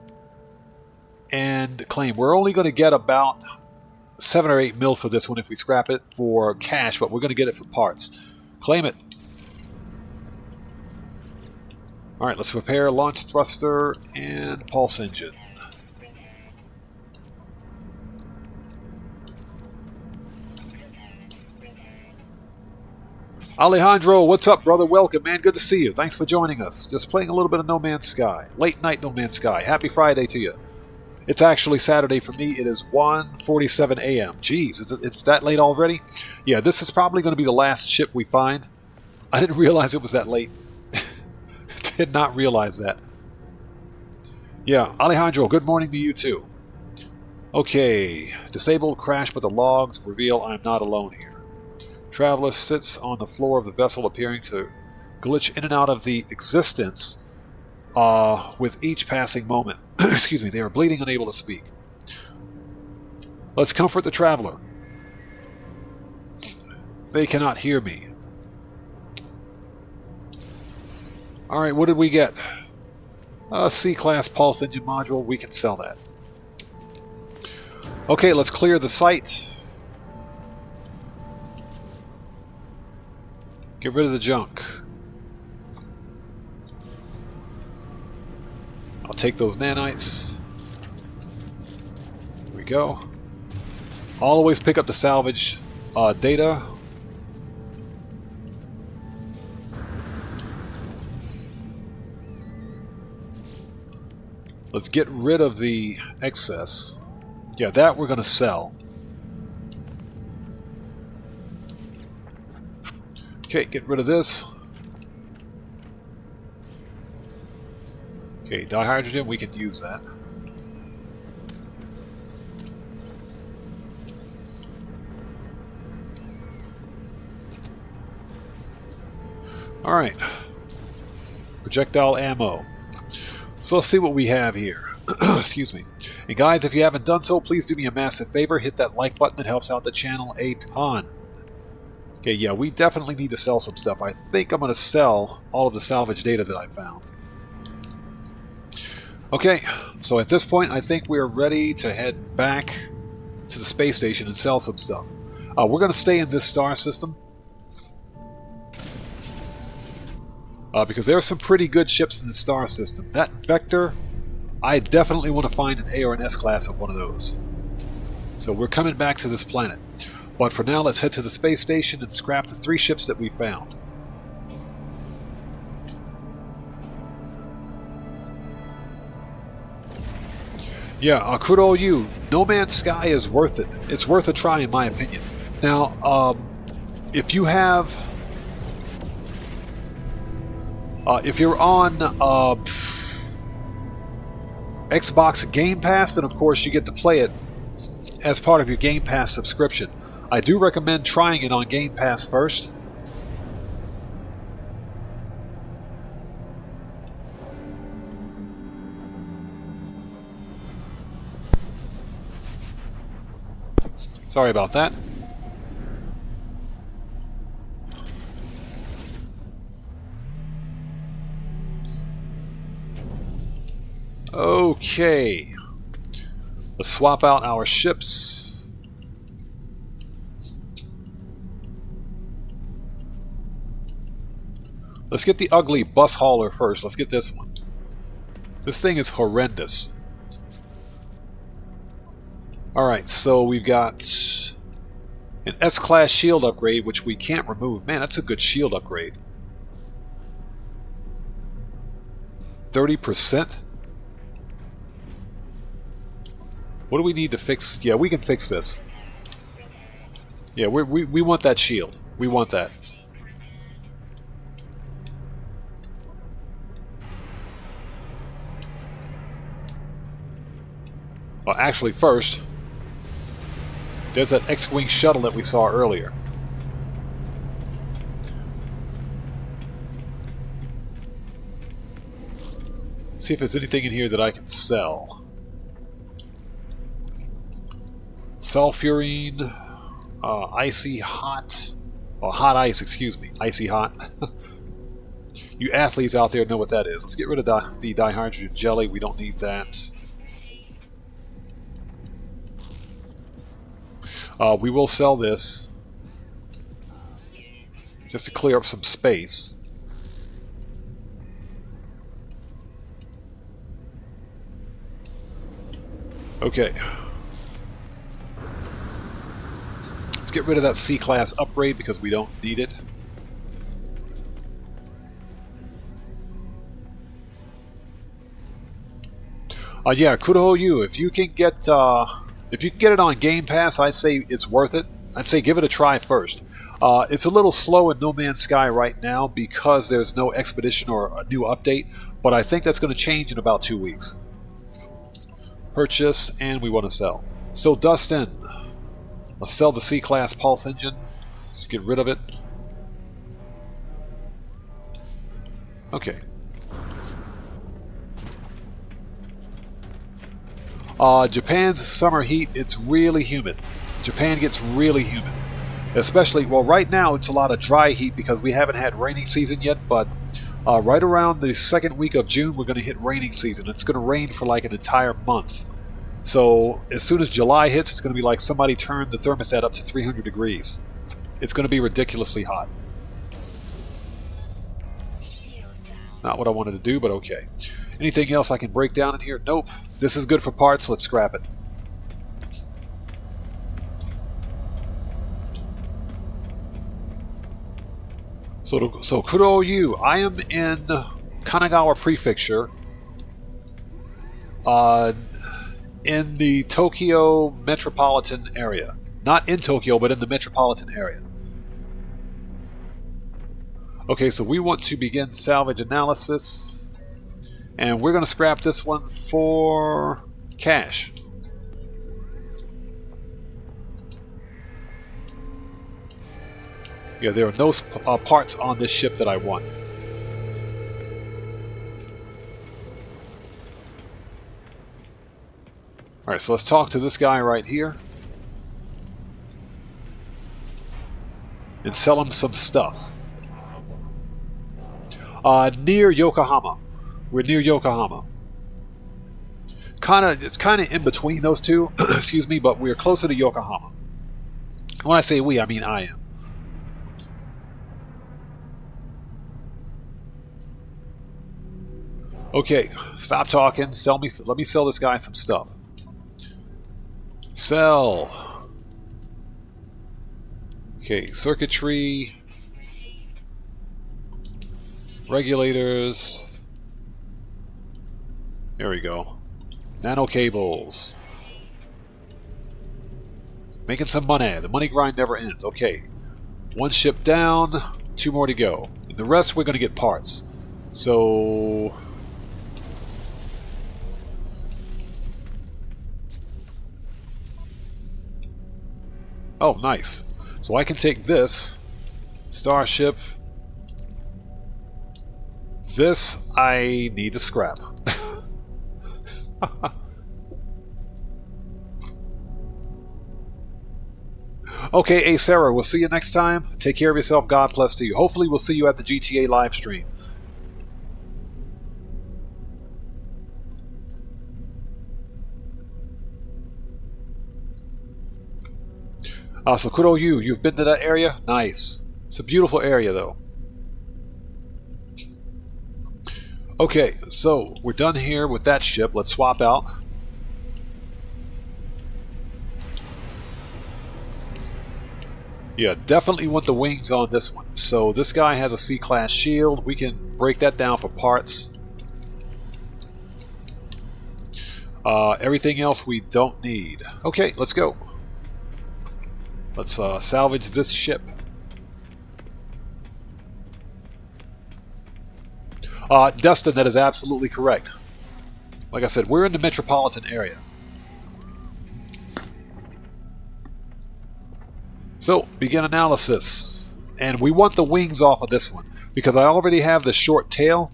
A: and claim. We're only going to get about 7 or 8 mil for this one if we scrap it for cash, but we're going to get it for parts. Claim it. Alright, let's repair launch thruster and pulse engine. Alejandro, what's up, brother? Welcome, man. Good to see you. Thanks for joining us. Just playing a little bit of No Man's Sky. Late night No Man's Sky. Happy Friday to you. It's actually Saturday for me. It is 1:47 a.m. Jeez, it's that late already? Yeah, this is probably going to be the last ship we find. I didn't realize it was that late. Did not realize that. Yeah, Alejandro, good morning to you too. Okay, disabled crash, but the logs reveal I'm not alone here. Traveler sits on the floor of the vessel, appearing to glitch in and out of the existence with each passing moment. Excuse me, they are bleeding, unable to speak. Let's comfort the traveler. They cannot hear me. Alright, what did we get? A C-class pulse engine module. We can sell that. Okay, let's clear the site. Get rid of the junk. I'll take those nanites. There we go. I'll always pick up the salvage data. Let's get rid of the excess. Yeah, that we're going to sell. Okay, get rid of this. Okay, dihydrogen, we can use that. Alright. Projectile ammo. So let's see what we have here. Excuse me. And guys, if you haven't done so, please do me a massive favor. Hit that like button. It helps out the channel a ton. Okay, yeah, we definitely need to sell some stuff. I think I'm going to sell all of the salvage data that I found. Okay, so at this point, I think we're ready to head back to the space station and sell some stuff. We're going to stay in this star system. Because there are some pretty good ships in the star system. That Vector, I definitely want to find an A or an S class of one of those. So we're coming back to this planet. But for now, let's head to the space station and scrap the 3 ships that we found. Yeah, kudo you. No Man's Sky is worth it. It's worth a try, in my opinion. Now, if you have... if you're on Xbox Game Pass, then of course you get to play it as part of your Game Pass subscription. I do recommend trying it on Game Pass first. Sorry about that. Okay, let's swap out our ships. Let's get the ugly bus hauler first. Let's get this one. This thing is horrendous. Alright, so we've got an S-class shield upgrade, which we can't remove. Man, that's a good shield upgrade. 30%? What do we need to fix? Yeah, we can fix this. Yeah, we want that shield. We want that. Well, actually, first, there's that X-Wing shuttle that we saw earlier. See if there's anything in here that I can sell. Sulfurine, icy hot, or hot ice, excuse me, icy hot. You athletes out there know what that is. Let's get rid of the dihydrogen jelly. We don't need that. We will sell this just to clear up some space. Okay. Let's get rid of that C-class upgrade because we don't need it. Yeah, kudo you. If you can get it on Game Pass, I'd say it's worth it. I'd say give it a try first. It's a little slow in No Man's Sky right now because there's no expedition or a new update, but I think that's going to change in about 2 weeks. Purchase, and we want to sell. So Dustin, let's sell the C-class pulse engine. Just get rid of it. Okay. Japan's summer heat, it's really humid. Japan gets really humid. Especially, well, right now it's a lot of dry heat because we haven't had raining season yet, but right around the second week of June we're going to hit raining season. It's going to rain for like an entire month. So as soon as July hits, it's going to be like somebody turned the thermostat up to 300 degrees. It's going to be ridiculously hot. Not what I wanted to do, but okay. Anything else I can break down in here? Nope. This is good for parts. Let's scrap it. So kudo you. I am in Kanagawa Prefecture. In the Tokyo metropolitan area. Not in Tokyo, but in the metropolitan area. Okay, so we want to begin salvage analysis. And we're going to scrap this one for cash. Yeah, there are no parts on this ship that I want. Alright, so let's talk to this guy right here. And sell him some stuff. Near Yokohama. We're near Yokohama. It's kind of in between those two, excuse me, but we're closer to Yokohama. When I say we, I mean I am. Okay, stop talking. Let me sell this guy some stuff. Sell. Okay, circuitry. Regulators. There we go. Nano cables. Making some money. The money grind never ends. Okay. One ship down. 2 more to go. And the rest we're going to get parts. So... oh, nice. So I can take this. Starship. This I need to scrap. Okay, hey Sarah, we'll see you next time. Take care of yourself. God bless to you. Hopefully we'll see you at the GTA live stream. So kudo you. You've been to that area? Nice. It's a beautiful area though. Okay, so we're done here with that ship. Let's swap out. Yeah, definitely want the wings on this one. So this guy has a C-class shield. We can break that down for parts. Everything else we don't need. Okay, let's go. Let's salvage this ship. Dustin, that is absolutely correct. Like I said, we're in the metropolitan area. So, begin analysis. And we want the wings off of this one. Because I already have the short tail.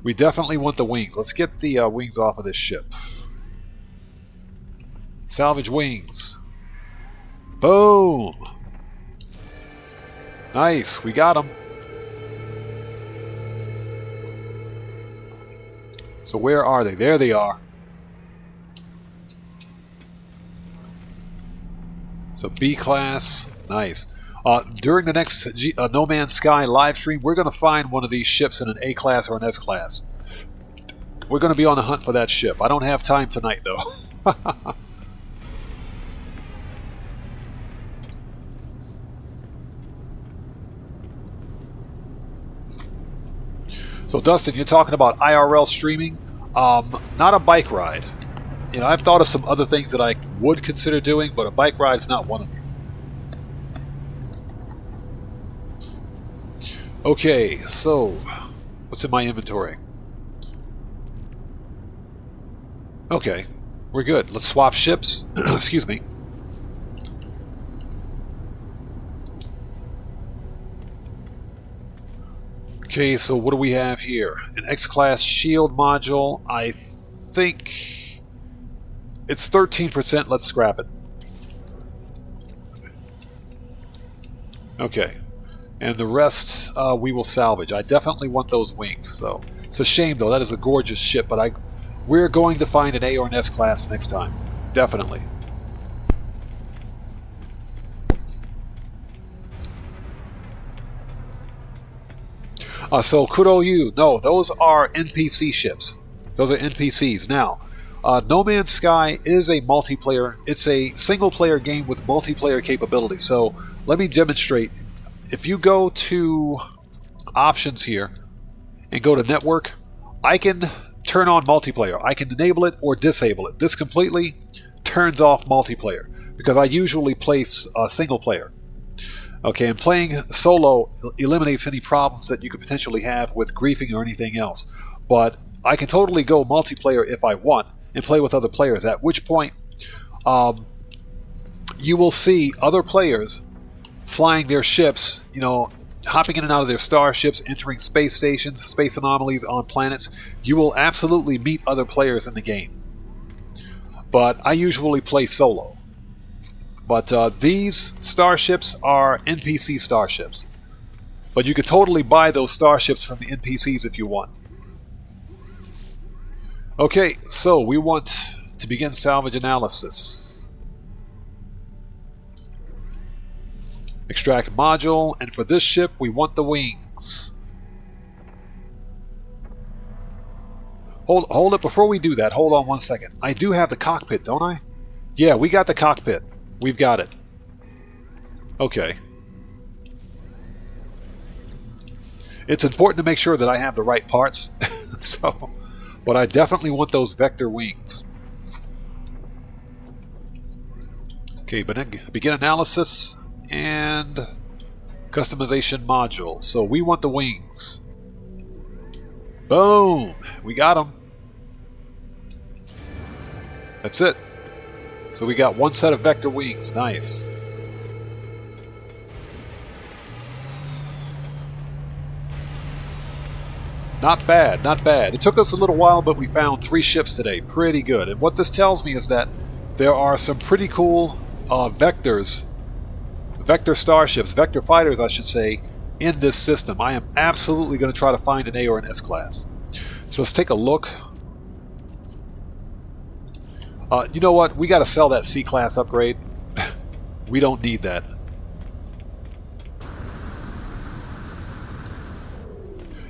A: We definitely want the wings. Let's get the wings off of this ship. Salvage wings. Boom! Nice, we got them. So where are they? There they are. So B class, nice. During the next No Man's Sky live stream, we're going to find one of these ships in an A class or an S class. We're going to be on the hunt for that ship. I don't have time tonight though. So Dustin, you're talking about IRL streaming, not a bike ride. You know, I've thought of some other things that I would consider doing, but a bike ride is not one of them. Okay, so what's in my inventory? Okay, we're good. Let's swap ships. Excuse me. Okay, so what do we have here? An X-Class shield module. I think it's 13%. Let's scrap it. Okay. And the rest we will salvage. I definitely want those wings. So it's a shame, though. That is a gorgeous ship, but we're going to find an A or an S-Class next time. Definitely. So kudo you. No, those are NPC ships. Those are NPCs. Now, No Man's Sky is a multiplayer. It's a single-player game with multiplayer capability. So let me demonstrate. If you go to options here and go to network, I can turn on multiplayer. I can enable it or disable it. This completely turns off multiplayer because I usually play single player. Okay, and playing solo eliminates any problems that you could potentially have with griefing or anything else. But I can totally go multiplayer if I want and play with other players, at which point you will see other players flying their ships, you know, hopping in and out of their starships, entering space stations, space anomalies on planets. You will absolutely meet other players in the game. But I usually play solo. But these starships are NPC starships. But you could totally buy those starships from the NPCs if you want. Okay, so we want to begin salvage analysis. Extract module, and for this ship we want the wings. Hold it, before we do that, hold on one second. I do have the cockpit, don't I? Yeah, we got the cockpit. We've got it. Okay. It's important to make sure that I have the right parts. So, but I definitely want those vector wings. Okay, begin analysis and customization module. So we want the wings. Boom! We got them. That's it. So we got one set of vector wings. Nice. Not bad, not bad. It took us a little while, but we found 3 ships today. Pretty good. And what this tells me is that there are some pretty cool vector starships, vector fighters, I should say, in this system. I am absolutely going to try to find an A or an S class. So let's take a look. You know what? We got to sell that C class upgrade. We don't need that.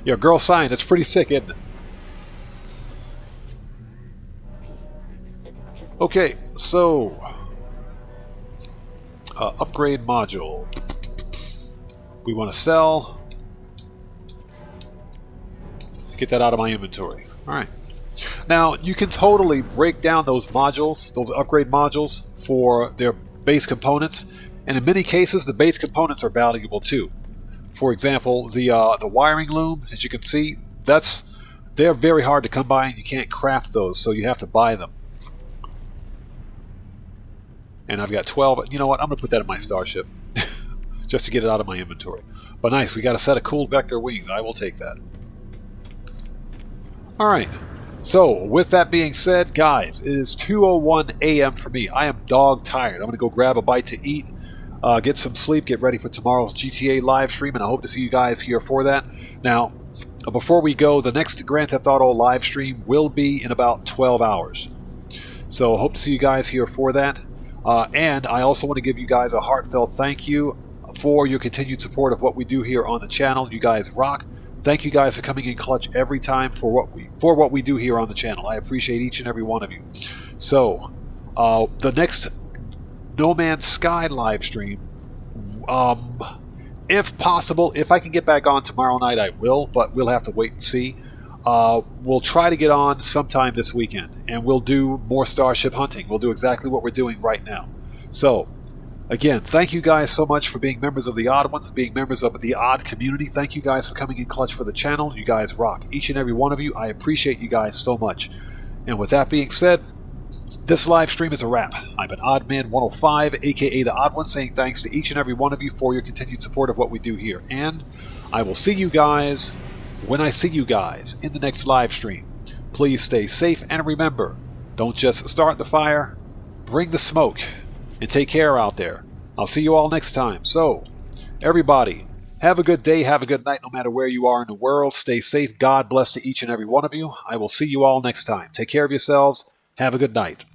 A: Yeah, girl sign. That's pretty sick, isn't it? Okay, so upgrade module. We want to sell. Get that out of my inventory. All right. Now you can totally break down those modules, those upgrade modules, for their base components, and in many cases the base components are valuable too. For example, the wiring loom, as you can see, they're very hard to come by, and you can't craft those, so you have to buy them. And I've got 12. You know what? I'm going to put that in my starship just to get it out of my inventory. But nice, we got a set of cool vector wings. I will take that. All right. So, with that being said, guys, it is 2:01 a.m. for me. I am dog tired. I'm going to go grab a bite to eat, get some sleep, get ready for tomorrow's GTA live stream, and I hope to see you guys here for that. Now, before we go, the next Grand Theft Auto live stream will be in about 12 hours. So, hope to see you guys here for that. And I also want to give you guys a heartfelt thank you for your continued support of what we do here on the channel. You guys rock. Thank you guys for coming in clutch every time for what we do here on the channel. I appreciate each and every one of you. So, the next No Man's Sky live stream, if possible, if I can get back on tomorrow night, I will, but we'll have to wait and see. We'll try to get on sometime this weekend, and we'll do more Starship hunting. We'll do exactly what we're doing right now. So, again, thank you guys so much for being members of the Odd Ones, being members of the Odd community. Thank you guys for coming in clutch for the channel. You guys rock. Each and every one of you, I appreciate you guys so much. And with that being said, this live stream is a wrap. I'm an OddMan105, aka the Odd One, saying thanks to each and every one of you for your continued support of what we do here. And I will see you guys when I see you guys in the next live stream. Please stay safe, and remember, don't just start the fire, bring the smoke, and take care out there. I'll see you all next time. So, everybody, have a good day, have a good night, no matter where you are in the world. Stay safe. God bless to each and every one of you. I will see you all next time. Take care of yourselves. Have a good night.